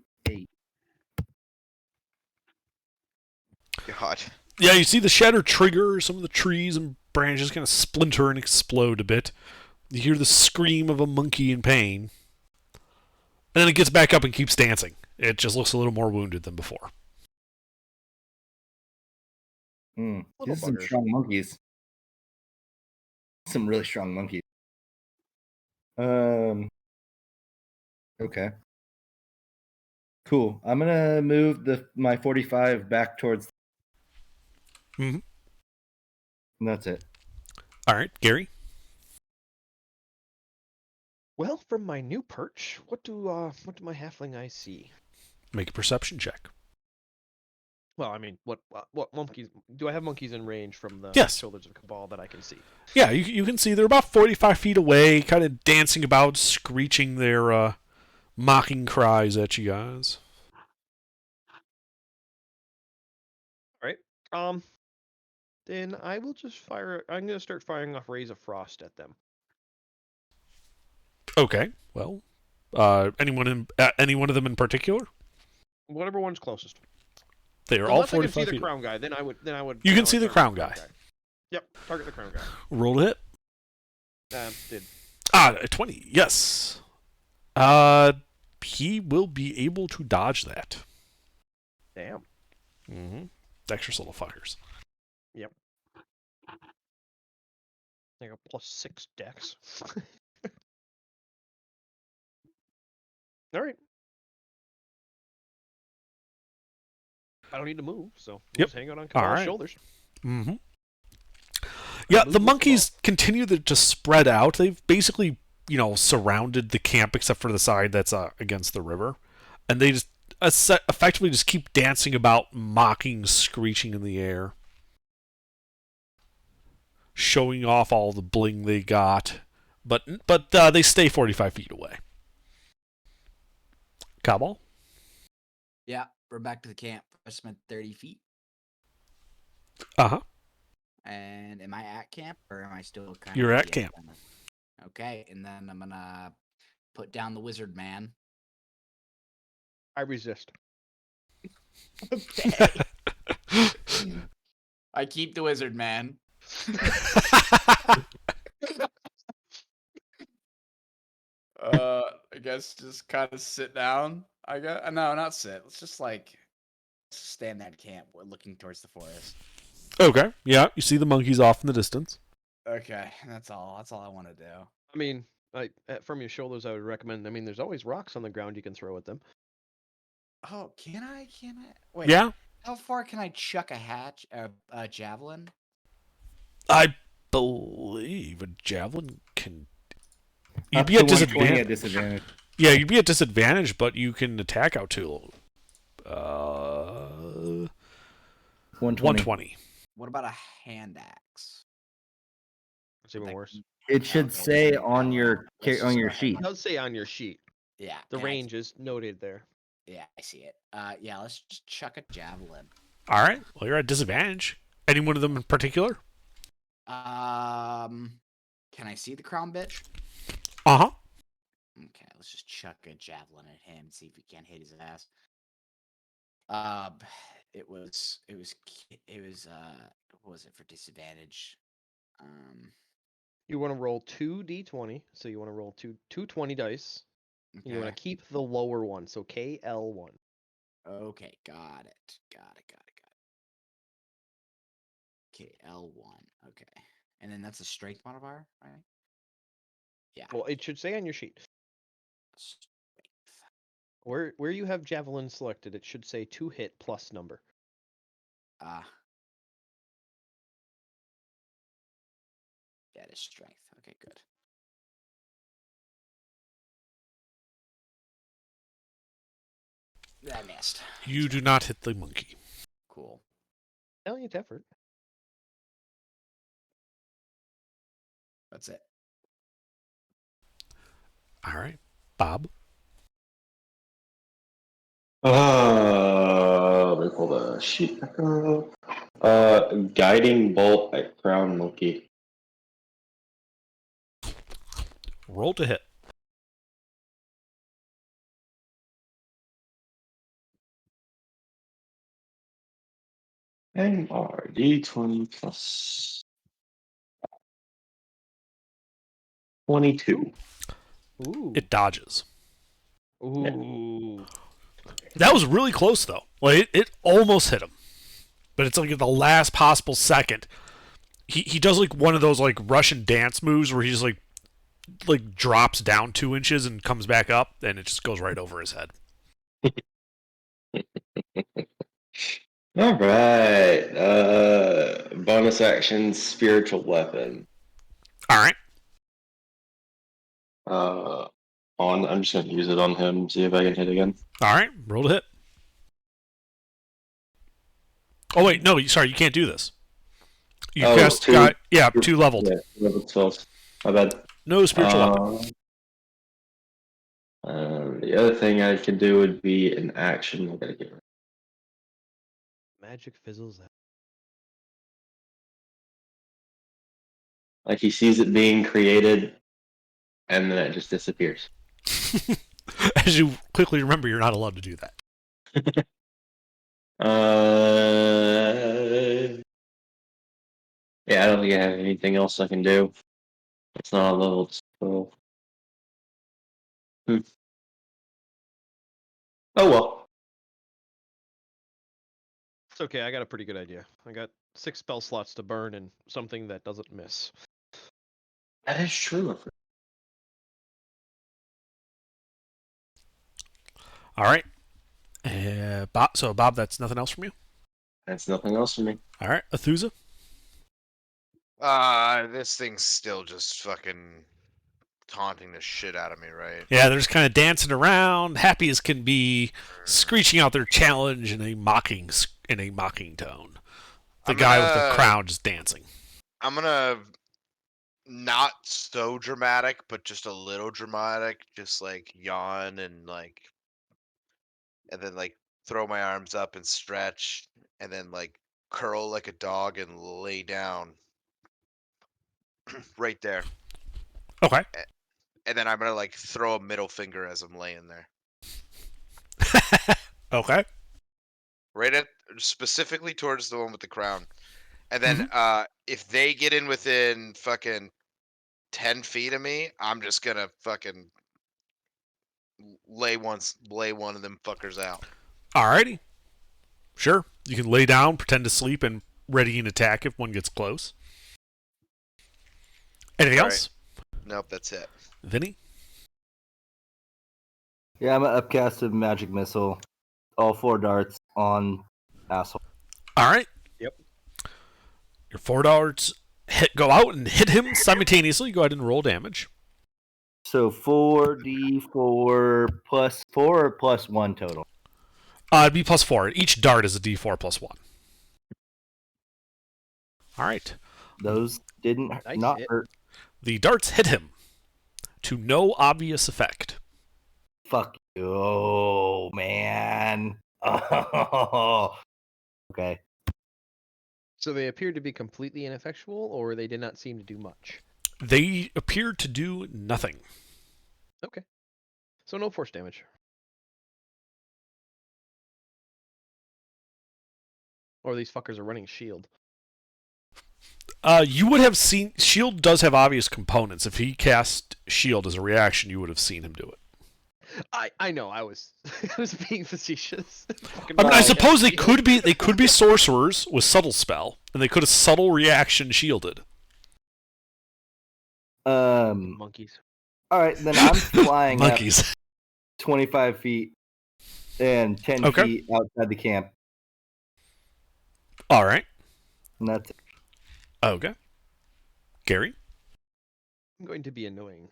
God. Yeah, you see the shatter trigger. Some of the trees and branches kind of splinter and explode a bit. You hear the scream of a monkey in pain. And then it gets back up and keeps dancing. It just looks a little more wounded than before. These are some buggers. strong monkeys. Some really strong monkeys. Okay. Cool. I'm gonna move my 45 back towards. Mhm. And that's it. All right, Gary? Well, from my new perch, what do my halfling eyes see? Make a perception check. Well, I mean, what monkeys do I have monkeys in range from the Yes. Shoulders of Cabal that I can see? Yeah, you can see they're about 45 feet away, kind of dancing about, screeching their mocking cries at you guys. All right. Then I will just fire. I'm gonna start firing off rays of frost at them. Okay, well, any one of them in particular? Whatever one's closest. They are all Unless I can see 45 the feet. crown guy, then I would. You then can I see would the target crown guy. Yep, target the crown guy. Roll to hit. Did. 20. Yes. He will be able to dodge that. Damn. Mm-hmm. Dexterous little fuckers. Yep. I got +6 dex. All right. I don't need to move, so we'll Yep. just hang out on All Kamal's right. shoulders. Mm-hmm. Yeah, the monkeys continue to spread out. They've basically, surrounded the camp except for the side that's against the river. And they just effectively just keep dancing about, mocking, screeching in the air. Showing off all the bling they got. But they stay 45 feet away. Cabal? Yeah, we're back to the camp. I spent 30 feet. Uh-huh. And am I at camp or am I still kind You're of at camp. Okay, and then I'm gonna put down the wizard man. I resist. Okay. I keep the wizard man. I guess just kind of sit down. I guess no, not sit. Let's just like Stand that camp. We're looking towards the forest. Okay. Yeah, you see the monkeys off in the distance. Okay, that's all. That's all I want to do. I mean, from your shoulders, I would recommend. I mean, there's always rocks on the ground you can throw at them. Oh, can I? Can I? Wait. Yeah, How far can I chuck a javelin? I believe a javelin can. You'd Up be to at 120 at disadvantage. disadvantage. Yeah, you'd be at disadvantage, but you can attack out to 120. 120. What about a hand axe? It's even That worse. can- It should Okay, say let's on go. your Let's on just your go ahead sheet. It does say on your sheet. Yeah. The yeah, range is noted there. Yeah, I see it. Yeah, let's just chuck a javelin. All right. Well, you're at disadvantage. Any one of them in particular? Can I see the crown bitch? Uh huh. Okay, let's just chuck a javelin at him and see if we can't hit his ass. It was what was it for disadvantage? You want to roll 2d20, so you want to roll two 20 dice. And you want Okay. to keep the lower one, so KL1. Okay, got it. Okay, L1. Okay. And then that's a strength modifier, right? Yeah. Well, it should say on your sheet. Strength. Where you have javelin selected, it should say 2 hit plus number. Yeah, it is strength. Okay, good. I missed. You do not hit the monkey. Cool. Valiant effort. That's it. All right, Bob. Let me pull the sheet back up. Guiding bolt at crown monkey. Roll to hit. MRD 20 plus 22. Ooh. It dodges. Ooh. That was really close, though. Like it almost hit him, but it's like at the last possible second. He does like one of those like Russian dance moves where he just like drops down 2 inches and comes back up, and it just goes right over his head. All right. Bonus action, spiritual weapon. All right. I'm just gonna use it on him. See if I can hit again. All right. Roll to hit. Oh wait, no. Sorry, you can't do this. You just two- got 2 leveled. Yeah, level 12. My bad. No spiritual weapon. The other thing I could do would be an action. I gotta get rid. Magic fizzles out. Like he sees it being created, and then it just disappears. As you quickly remember, you're not allowed to do that. Yeah, I don't think I have anything else I can do. It's not a level 12. Oh well. It's okay, I got a pretty good idea. I got 6 spell slots to burn and something that doesn't miss. That is true. All right. Bob. So Bob, that's nothing else from you. That's nothing else for me. All right, Athusa. This thing's still just fucking taunting the shit out of me, right? Yeah, they're just kind of dancing around, happy as can be, screeching out their challenge in a mocking tone. The guy with the crown just dancing. I'm gonna not so dramatic, but just a little dramatic, just like yawn and then like throw my arms up and stretch, and then like curl like a dog and lay down right there. Okay. And then I'm gonna like throw a middle finger as I'm laying there. Okay. Right at specifically towards the one with the crown. And then if they get in within fucking 10 feet of me, I'm just gonna fucking lay one of them fuckers out. Alrighty. Sure. You can lay down, pretend to sleep, and ready an attack if one gets close. Anything All else? Nope, that's it. Vinny? Yeah, I'm an upcast of magic missile. All 4 darts on asshole. Alright. Yep. Your 4 darts go out and hit him simultaneously. Go ahead and roll damage. So 4d4 plus 4 or plus 1 total? It'd be plus 4. Each dart is a d4 plus 1. Alright. Those didn't Nice not hit. hurt. The darts hit him to no obvious effect. Fuck you. Oh, man. Oh. Okay. So they appeared to be completely ineffectual, or they did not seem to do much. They appeared to do nothing. Okay. So no force damage. Or these fuckers are running shield. You would have seen... Shield does have obvious components. If he cast Shield as a reaction, you would have seen him do it. I know, I was I was being facetious. Fucking I mean, I right. suppose they could be sorcerers with subtle spell, and they could have subtle reaction shielded. Monkeys. All right, then I'm flying up Monkeys. 25 feet and 10 Okay. feet outside the camp. All right. And that's it. Okay. Gary? I'm going to be annoying.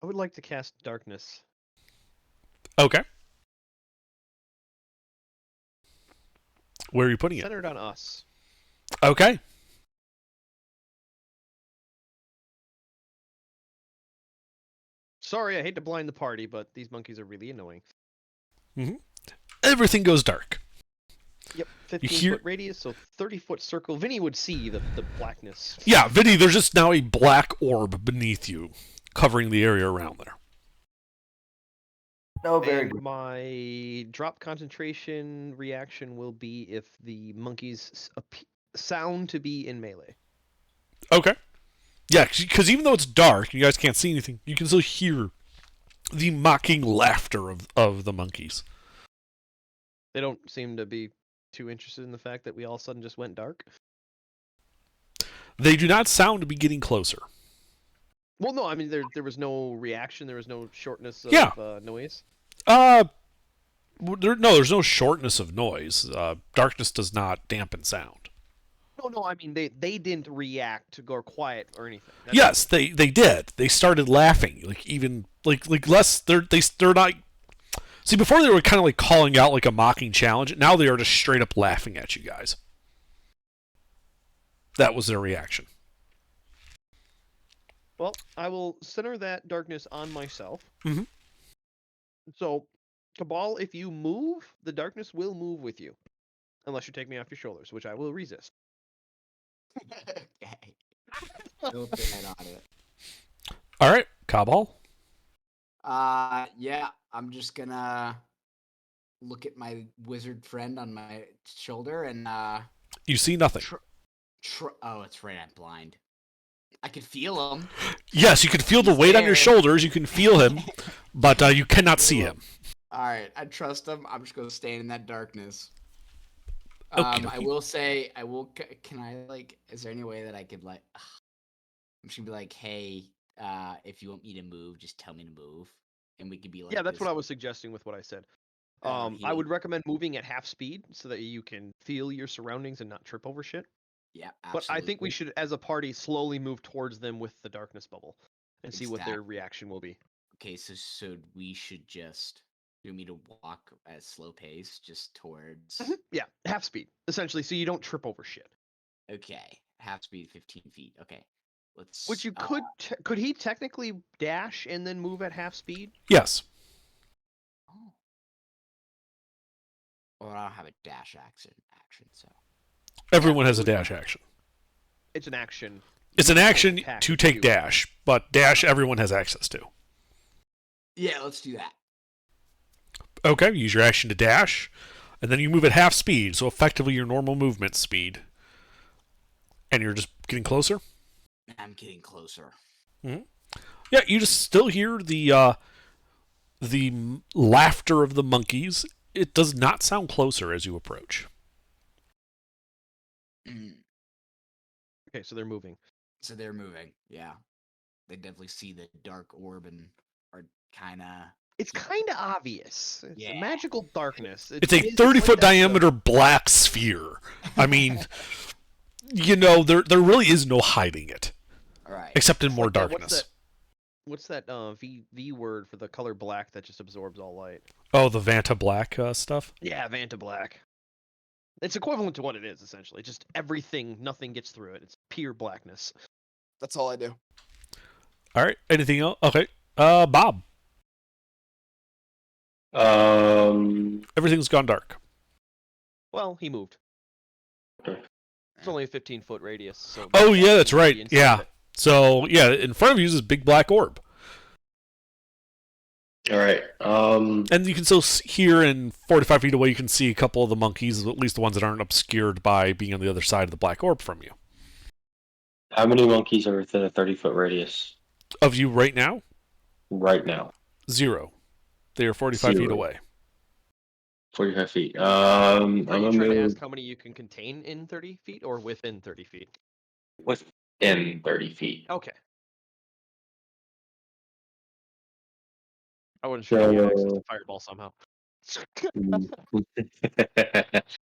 I would like to cast darkness. Okay. Where are you putting it? Centered on us. Okay. Sorry, I hate to blind the party, but these monkeys are really annoying. Everything goes dark. Yep, You 15-foot radius, so 30-foot circle. Vinny would see the blackness. Yeah, Vinny, there's just now a black orb beneath you, covering the area around there. Oh, very And good. my drop concentration reaction will be if the monkeys sound to be in melee. Okay. Yeah, because even though it's dark, you guys can't see anything, you can still hear the mocking laughter of the monkeys. They don't seem to be too interested in the fact that we all of a sudden just went dark. They do not sound to be getting closer. Well, no, I mean there was no reaction. There was no shortness of Yeah. noise. There's no shortness of noise. Darkness does not dampen sound. No, I mean they didn't react to go quiet or anything. Yes, they did. They started laughing, like less. They're not. See, before they were kind of like calling out like a mocking challenge. Now they are just straight up laughing at you guys. That was their reaction. Well, I will center that darkness on myself. Mhm. So, Cabal, if you move, the darkness will move with you, unless you take me off your shoulders, which I will resist. Okay. Don't bet on it. All right, Cabal. Yeah, I'm just gonna look at my wizard friend on my shoulder and You see nothing. oh, it's right. I'm blind. I can feel him. Yes, you can feel the He's weight on your there. shoulders. You can feel him, but you cannot see him. All right, I trust him. I'm just gonna stand in that darkness. Okey-dokey. I will say, Can I like? Is there any way that I could like? I'm just gonna be like, hey, if you want me to move, just tell me to move, and we could be like. Yeah, that's this- what I was suggesting with what I said. Oh, I would he- recommend moving at half speed so that you can feel your surroundings and not trip over shit. Yeah, But I think we absolutely. should, as a party, slowly move towards them with the darkness bubble and see what their Exact- reaction will be. Okay, so we should just. You want me to walk at slow pace, just towards. Yeah, half speed, essentially, so you don't trip over shit. Okay, half speed, 15 feet. Okay, let's. Which you could could he technically dash and then move at half speed? Yes. Oh. Well, I don't have a dash action, so. Everyone has a dash action. It's an action. It's an action Attack to if take you- dash, but dash everyone has access to. Yeah, let's do that. Okay, use your action to dash, and then you move at half speed, so effectively your normal movement speed. And you're just getting closer? I'm getting closer. Yeah, you just still hear the laughter of the monkeys. It does not sound closer as you approach. Mm, Okay, so they're moving. so they're moving. Yeah, they definitely see the dark orb and are kind of. It's kind of obvious. It's Yeah. magical darkness. It's a it is- 30-foot like that, diameter black sphere. I mean, there really is no hiding it, All right. except in It's more like that- darkness. What's that V word for the color black that just absorbs all light? Oh, the Vanta Black stuff? Yeah, Vanta black. It's equivalent to what it is essentially. Just everything, nothing gets through it. It's pure blackness. That's all I do. All right. Anything else? Okay. Bob. Everything's gone dark. Well, he moved. Okay. It's only a 15-foot radius. So Oh, that yeah, that's would be right. inside Yeah. it. So, yeah, in front of you is this big black orb. All right. And you can still hear in 45 feet away, you can see a couple of the monkeys, at least the ones that aren't obscured by being on the other side of the black orb from you. How many monkeys are within a 30-foot radius Of you right now? right now? 0. They are 45 feet 0. away. 45 feet. Are I'm you gonna trying to move ask how many you can contain in 30 feet or within 30 feet? within 30 feet. Okay. I wasn't sure if you had access to Fireball somehow.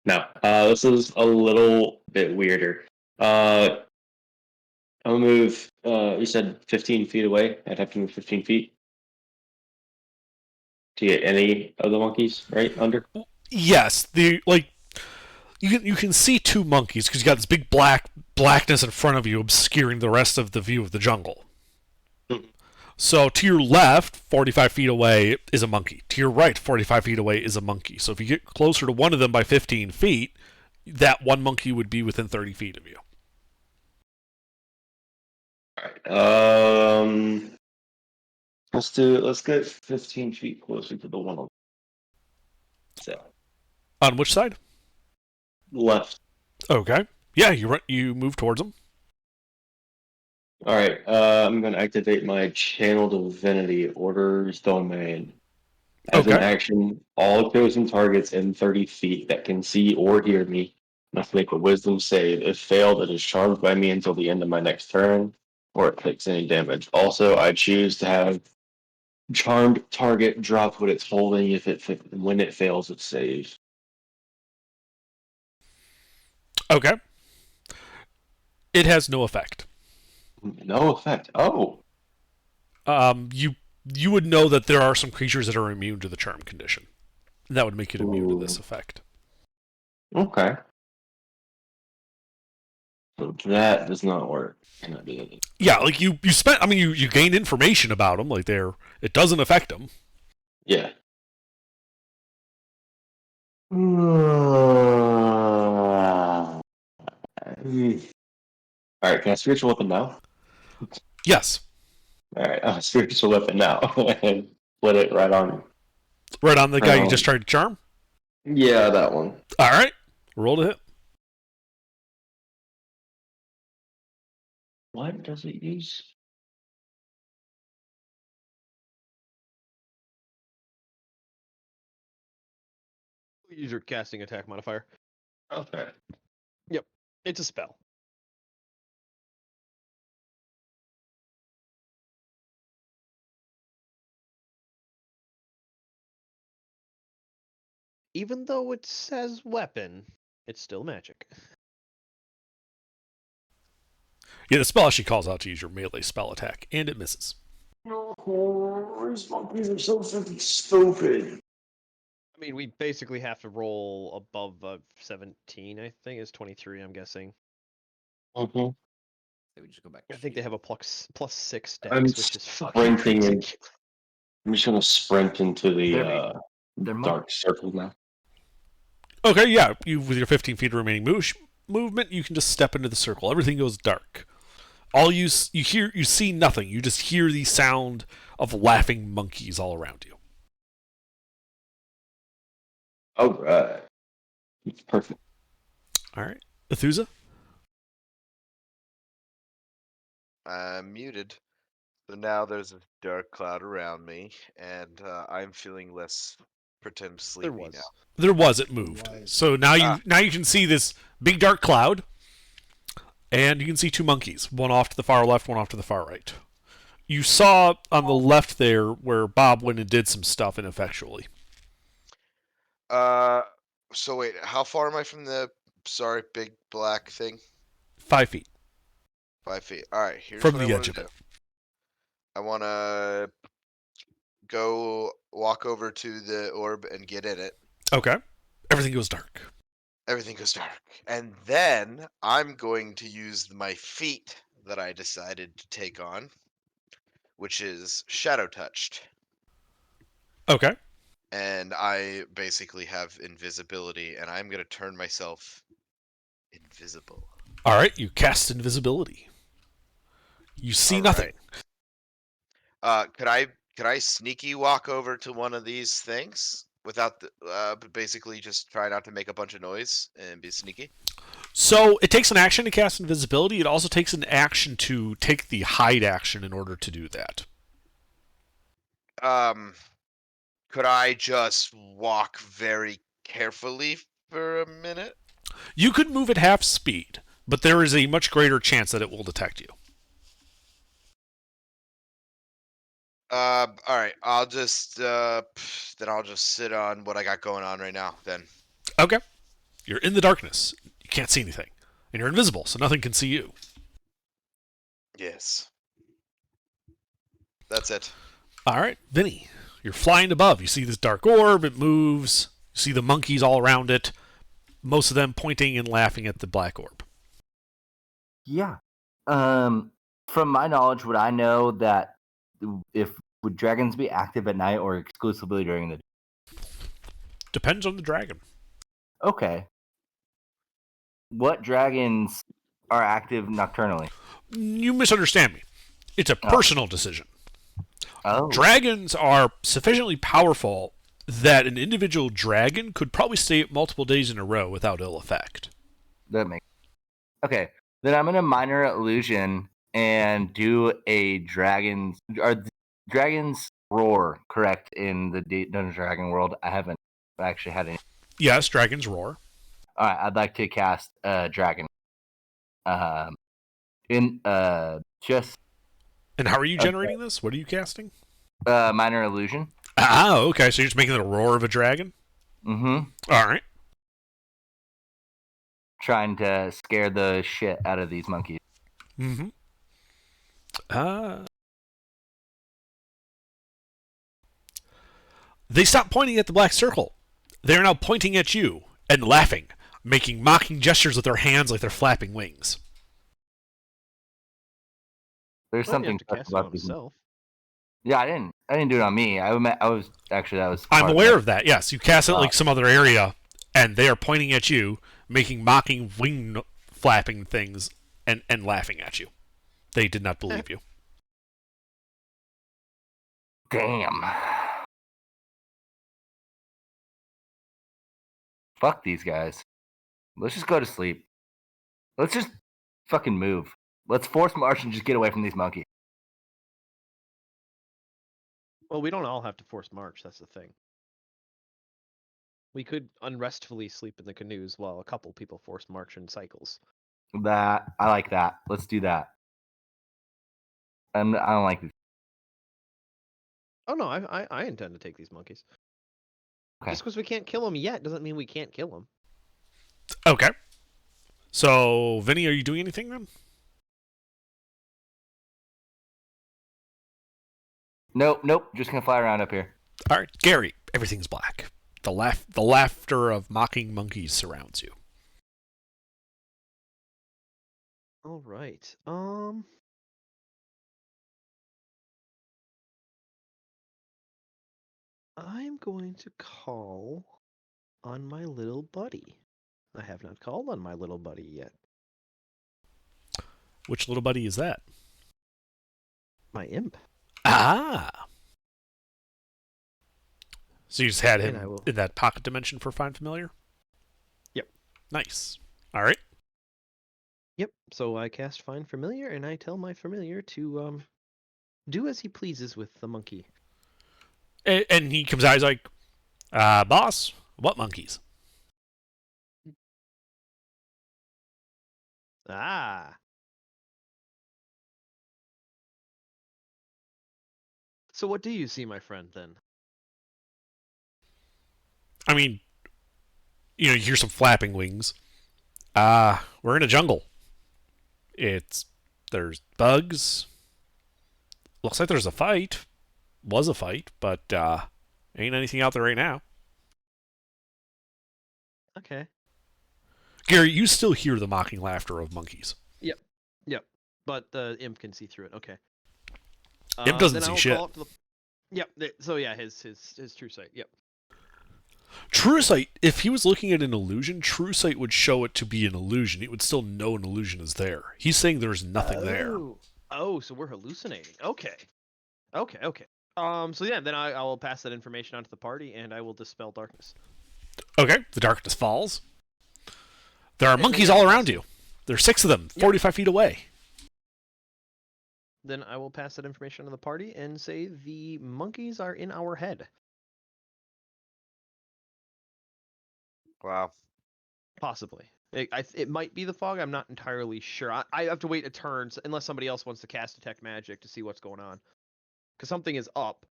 No, this is a little bit weirder. I'm gonna move. You said 15 feet away. I'd have to move 15 feet to get any of the monkeys right under. Yes, you can see 2 monkeys because you got this big blackness in front of you obscuring the rest of the view of the jungle. So to your left, 45 feet away, is a monkey. To your right, 45 feet away, is a monkey. So if you get closer to one of them by 15 feet, that one monkey would be within 30 feet of you. All right. Let's get 15 feet closer to the one on the On which side? left. Okay. Yeah, you move towards them. All right. I'm going to activate my Channel Divinity Orders Domain. As an Okay. action, all chosen targets in 30 feet that can see or hear me must make a Wisdom save. If failed, it is charmed by me until the end of my next turn, or it takes any damage. Also, I choose to have charmed target drop what it's holding when it fails its save. Okay. It has no effect. No effect. Oh. You would know that there are some creatures that are immune to the charm condition. That would make it immune to this effect. Okay. So that does not work. Yeah, like you spent. I mean, you gained information about them. Like it doesn't affect them. Yeah. All right, can I spiritual weapon now? Yes. All right, spiritual weapon now, and put it right on. Right on the guy you just tried to charm. Yeah, that one. All right, roll to hit. What does it use? Use your casting attack modifier. Okay. Yep, it's a spell. Even though it says weapon, it's still magic. Yeah, the spell actually calls out to use your melee spell attack, and it misses. Oh, these monkeys are so fucking stupid. I mean, we basically have to roll above 17, I think. It's 23, I'm guessing. Mm-hmm. They would just go back. I think they have a +6 dex, I'm which is fucking sprinting in. ridiculous. I'm just gonna sprint into the They're dark circle now. Okay, yeah, with your 15 feet of remaining movement, you can just step into the circle. Everything goes dark. All you see nothing. You just hear the sound of laughing monkeys all around you. All right. Perfect. All right, Athusa. I'm muted. So now there's a dark cloud around me, and I'm feeling less pretend sleepy There was. now. There was, it moved. So now you can see this big dark cloud, and you can see two monkeys, one off to the far left, one off to the far right. You saw on the left there where Bob went and did some stuff ineffectually. So wait, how far am I from the big black thing? 5 feet 5 feet. All right, here's from what I the want edge to of do. it. I want to go walk over to the orb and get in it. Okay. Everything goes dark. Everything goes dark. And then I'm going to use my feat that I decided to take on, which is Shadow Touched. Okay. And I basically have invisibility, and I'm going to turn myself invisible. All right. You cast invisibility. You see All nothing. right. Could I sneaky walk over to one of these things without basically just try not to make a bunch of noise and be sneaky? So it takes an action to cast invisibility. It also takes an action to take the hide action in order to do that. Could I just walk very carefully for a minute? You could move at half speed, but there is a much greater chance that it will detect you. All right. I'll just then I'll just sit on what I got going on right now. Then. Okay. You're in the darkness. You can't see anything, and you're invisible, so nothing can see you. Yes. That's it. All right, Vinny. You're flying above. You see this dark orb. It moves. You see the monkeys all around it. Most of them pointing and laughing at the black orb. Yeah. From my knowledge, would I know that would dragons be active at night or exclusively during the day? Depends on the dragon. Okay. What dragons are active nocturnally? You misunderstand me. It's a personal decision. Oh. Dragons are sufficiently powerful that an individual dragon could probably stay up multiple days in a row without ill effect. That makes. Okay. Then I'm gonna minor illusion and do a dragon's. Are dragons roar correct in the Dungeons & Dragons world? I haven't actually had any. Yes, dragons roar. All right, I'd like to cast dragon. Just. And how are you generating this? What are you casting? Minor illusion. Ah, okay. So you're just making it a roar of a dragon? Mm-hmm. All right. Trying to scare the shit out of these monkeys. Mm-hmm. They stop pointing at the black circle. They are now pointing at you and laughing, making mocking gestures with their hands like they're flapping wings. There's Well, you something have to cast it about on these. himself. Yeah, I didn't do it on me. I was actually that was. I'm aware of that. Yes, you cast it like some other area, and they are pointing at you, making mocking wing flapping things, and laughing at you. They did not believe you. Damn. Fuck these guys. Let's just go to sleep. Let's just fucking move. Let's force march and just get away from these monkeys. Well, we don't all have to force march. That's the thing. We could unrestfully sleep in the canoes while a couple people force march in cycles. I like that. Let's do that. I don't like these. Oh no, I intend to take these monkeys. Okay. Just because we can't kill them yet doesn't mean we can't kill them. Okay. So, Vinny, are you doing anything then? Nope. Just gonna fly around up here. All right, Gary. Everything's black. The laughter of mocking monkeys surrounds you. All right. I'm going to call on my little buddy. I have not called on my little buddy yet. Which little buddy is that? My imp. Ah. So you just had him And I will- in that pocket dimension for Find Familiar? Yep. Nice. All right. Yep. So I cast Find Familiar, and I tell my familiar to do as he pleases with the monkey. And he comes out. He's like, "Boss, what monkeys?" Ah. So what do you see, my friend, then? I mean, you hear some flapping wings. We're in a jungle. There's bugs. Looks like there's a fight. Was a fight, but ain't anything out there right now. Okay. Gary, you still hear the mocking laughter of monkeys. Yep. But the imp can see through it. Okay. Imp doesn't then I see will shit. call up to the... Yep. So yeah, his true sight. Yep. True sight, if he was looking at an illusion, true sight would show it to be an illusion. It would still know an illusion is there. He's saying there's nothing there. Oh, so we're hallucinating. Okay. So yeah, then I will pass that information on to the party, and I will dispel darkness. Okay, the darkness falls. There are monkeys all around you. There's 6 of them, 45 feet away. Then I will pass that information to the party and say the monkeys are in our head. Wow. Possibly. It might be the fog. I'm not entirely sure. I have to wait a turn unless somebody else wants to cast Detect Magic to see what's going on. Because something is up,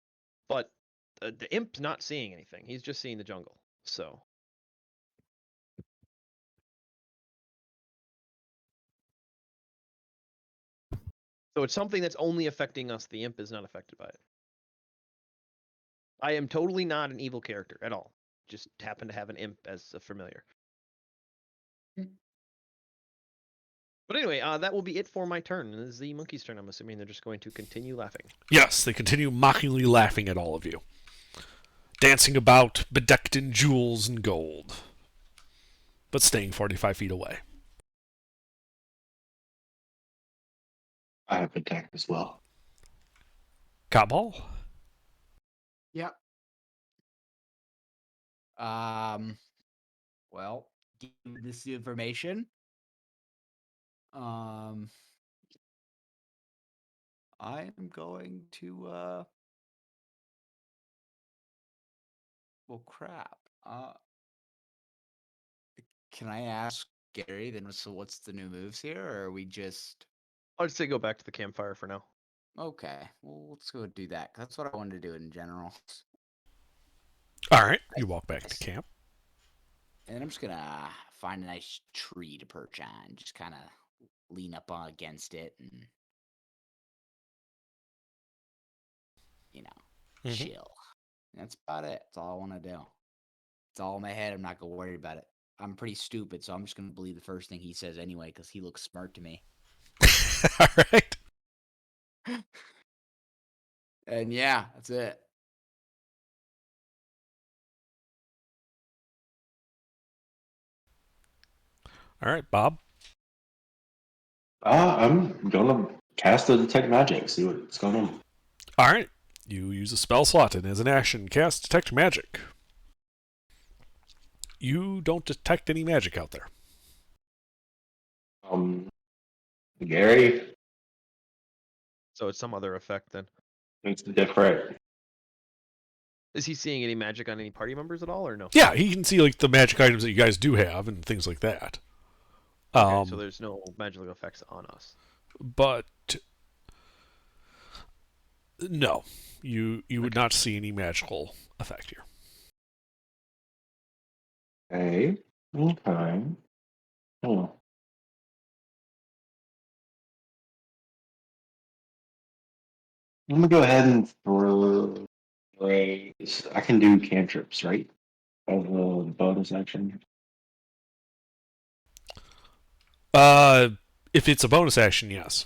but the imp's not seeing anything. He's just seeing the jungle. So. So it's something that's only affecting us. The imp is not affected by it. I am totally not an evil character at all. Just happen to have an imp as a familiar. But anyway, that will be it for my turn. This is the monkey's turn. I'm assuming they're just going to continue laughing. Yes, they continue mockingly laughing at all of you. Dancing about, bedecked in jewels and gold. But staying 45 feet away. I have attack as well. Cotball? Yep. Well, give this information. I am going to well, crap. Can I ask Gary then? So what's the new moves here, or are we just I'll just say go back to the campfire for now. okay? Well, let's go do that. 'Cause that's what I wanted to do in general. Alright, you walk back to camp. And I'm just gonna find a nice tree to perch on. Just kind of lean up against it and chill. That's about it. That's all I want to do. It's all in my head. I'm not gonna worry about it. I'm pretty stupid, so I'm just gonna believe the first thing he says anyway, because he looks smart to me. Alright. And yeah, that's it. Alright, Bob. I'm gonna cast the detect magic, see what's going on. Alright. You use a spell slot and as an action cast Detect Magic. You don't detect any magic out there. Gary, So it's some other effect then. it's different. Is he seeing any magic on any party members at all, or no? Yeah, he can see like the magic items that you guys do have and things like that. Okay, so there's no magical effects on us. But no, you would not see any magical effect here. Okay. Oh. I'm gonna go ahead and throw. I can do cantrips, right? As a bonus action. If it's a bonus action, yes.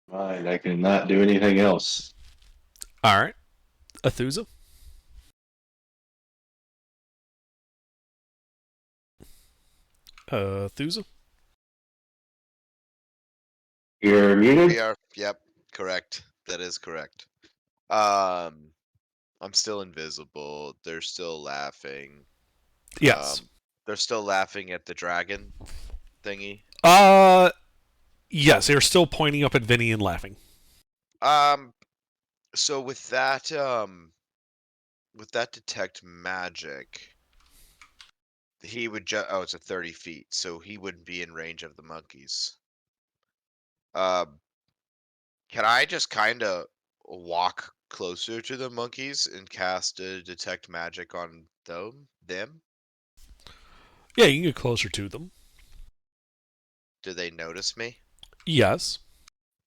Fine, I cannot do anything else. All right, Athusa. Thusa. You're muted. We are. Yep. Correct. That is correct. I'm still invisible. They're still laughing. Yes. They're still laughing at the dragon thingy. Yes, they're still pointing up at Vinny and laughing. So with that detect magic, he would just, oh, it's at 30 feet, so he wouldn't be in range of the monkeys. Can I just kind of walk closer to the monkeys and cast a detect magic on them? Yeah, you can get closer to them. Do they notice me? Yes.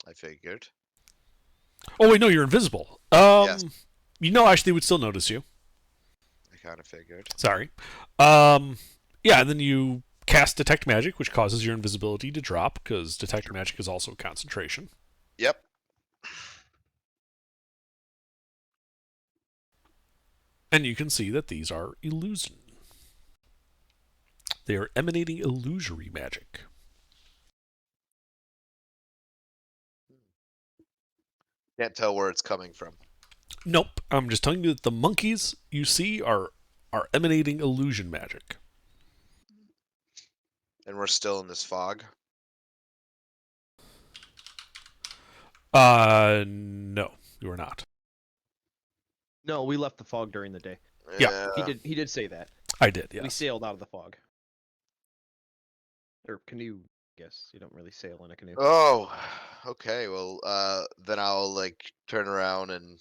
I figured. Oh wait, no, you're invisible. Yes. You know, actually, they would still notice you. I kind of figured. Sorry. Yeah, and then you cast Detect Magic, which causes your invisibility to drop, because Detect Magic is also concentration. Yep. And you can see that these are illusion. They are emanating illusory magic. Can't tell where it's coming from. Nope. I'm just telling you that the monkeys you see are emanating illusion magic. And we're still in this fog. No, you are not. No, we left the fog during the day. Yeah. He did say that. I did, yes. We sailed out of the fog. Or canoe, I guess. You don't really sail in a canoe. Oh, okay. Well, then I'll like turn around and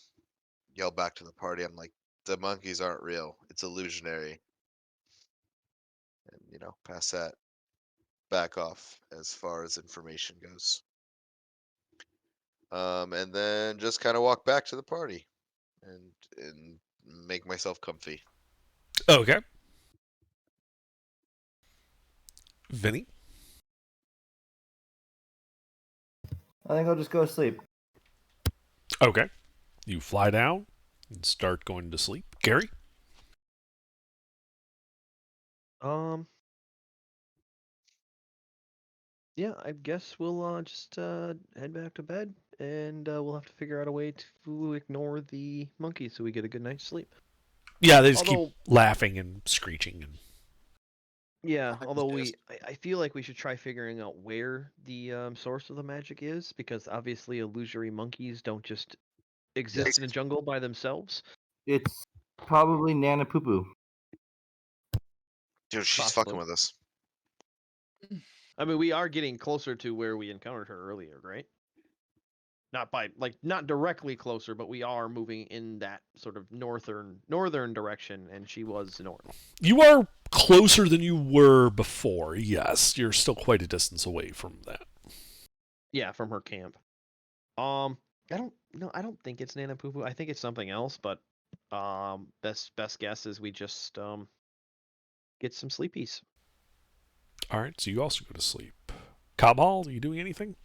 yell back to the party. I'm like, the monkeys aren't real. It's illusionary. And pass that back off as far as information goes. And then just kind of walk back to the party and make myself comfy. Okay. Vinny? I think I'll just go to sleep. Okay. You fly down and start going to sleep. Gary? Yeah, I guess we'll just head back to bed, and we'll have to figure out a way to ignore the monkeys so we get a good night's sleep. Yeah, they just keep laughing and screeching. And yeah, although I feel like we should try figuring out where the source of the magic is, because obviously illusory monkeys don't just exist in a jungle by themselves. It's probably Nana Poo Poo. Dude, she's Possibly. fucking with us. I mean, we are getting closer to where we encountered her earlier, right? Not directly closer, but we are moving in that sort of northern direction, and she was north. You are closer than you were before, yes. You're still quite a distance away from that. Yeah, from her camp. I don't think it's Nana Poo Poo. I think it's something else, but best guess is we just get some sleepies. Alright, so you also go to sleep. Cabal, are you doing anything?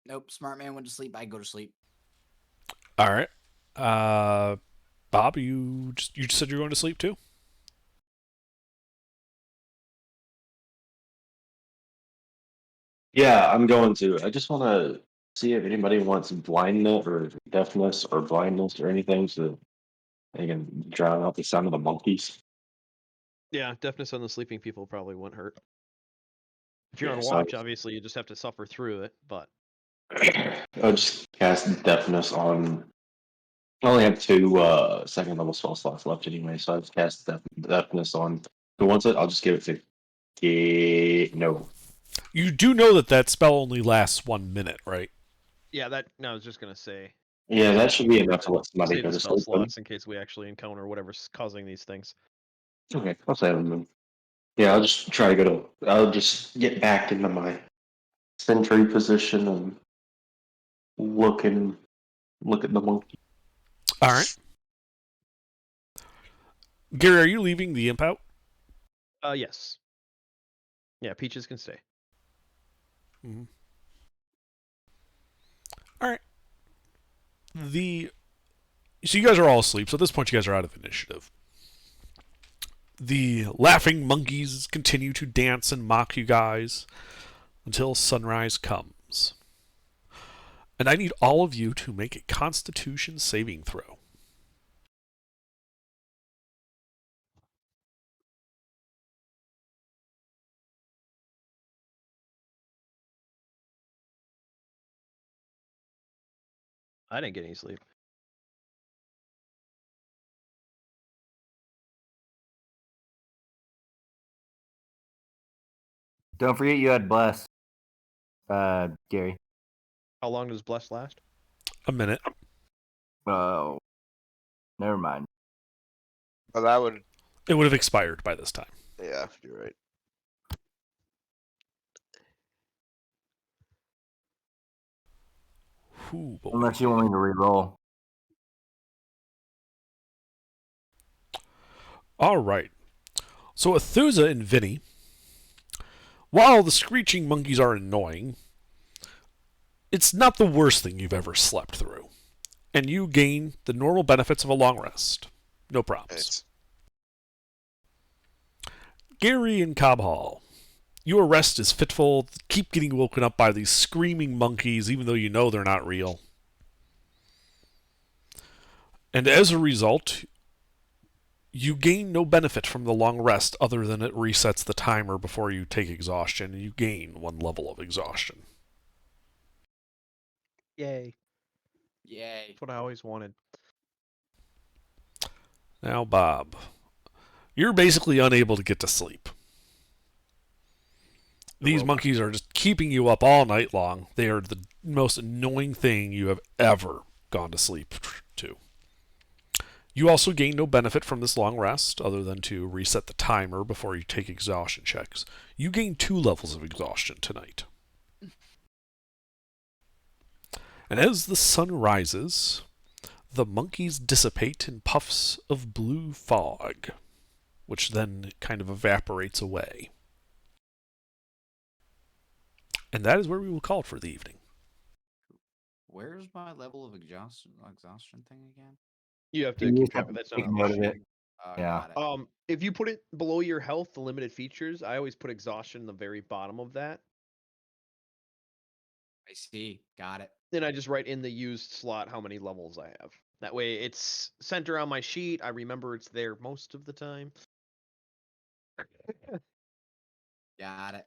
Nope. Smart man went to sleep. I go to sleep. Alright. Bob, you just said you're going to sleep too? Yeah, I'm going to. I just want to see if anybody wants blindness or deafness or blindness or anything so they can drown out the sound of the monkeys. Yeah, deafness on the sleeping people probably won't hurt. If you're on so watch, obviously you just have to suffer through it, but I'll just cast deafness on. I only have 2 second level spell slots left anyway, so I just cast deafness on. Who wants it? I'll just give it to. No. You do know that spell only lasts 1 minute, right? yeah, I was just gonna say. Yeah, that should be enough to let somebody Save go the to spell sleep. slots in case we actually encounter whatever's causing these things. Okay, I'll save them then. Yeah, I'll just try to go to. I'll just get back into my sentry position and look at the monkey. Alright. Gary, are you leaving the imp out? Yes. Yeah, Peaches can stay. Mm-hmm. Alright. So you guys are all asleep, so at this point you guys are out of initiative. The laughing monkeys continue to dance and mock you guys until sunrise comes. And I need all of you to make a Constitution saving throw. I didn't get any sleep. Don't forget you had Bless, Gary. How long does Bless last? A minute. Oh, never mind. But that would, It would have expired by this time. yeah, you're right. Ooh, boy. Unless you want me to re-roll. All right. So Athusa and Vinny, while the screeching monkeys are annoying, it's not the worst thing you've ever slept through. And you gain the normal benefits of a long rest. No problems. It's, Gary and Cobb Hall, your rest is fitful. Keep getting woken up by these screaming monkeys, even though you know they're not real. And as a result, you gain no benefit from the long rest other than it resets the timer before you take exhaustion, and you gain 1 level of exhaustion. Yay. Yay. That's what I always wanted. Now, Bob, you're basically unable to get to sleep. These monkeys are just keeping you up all night long. They are the most annoying thing you have ever gone to sleep to. You also gain no benefit from this long rest other than to reset the timer before you take exhaustion checks. You gain 2 levels of exhaustion tonight. And as the sun rises, the monkeys dissipate in puffs of blue fog, which then kind of evaporates away. And that is where we will call it for the evening. Where's my level of exhaustion thing again? You have to You keep just track have of to that. It's take not note of on it. Yeah. Got it. If you put it below your health, the limited features, I always put exhaustion in the very bottom of that. I see. Got it. Then I just write in the used slot how many levels I have. That way it's center on my sheet. I remember it's there most of the time. Got it.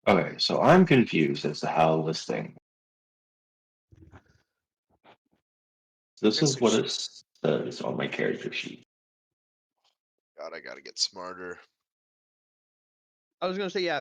Okay, so I'm confused as to how this thing. This is what it says on my character sheet. God, I gotta get smarter. I was gonna say, yeah,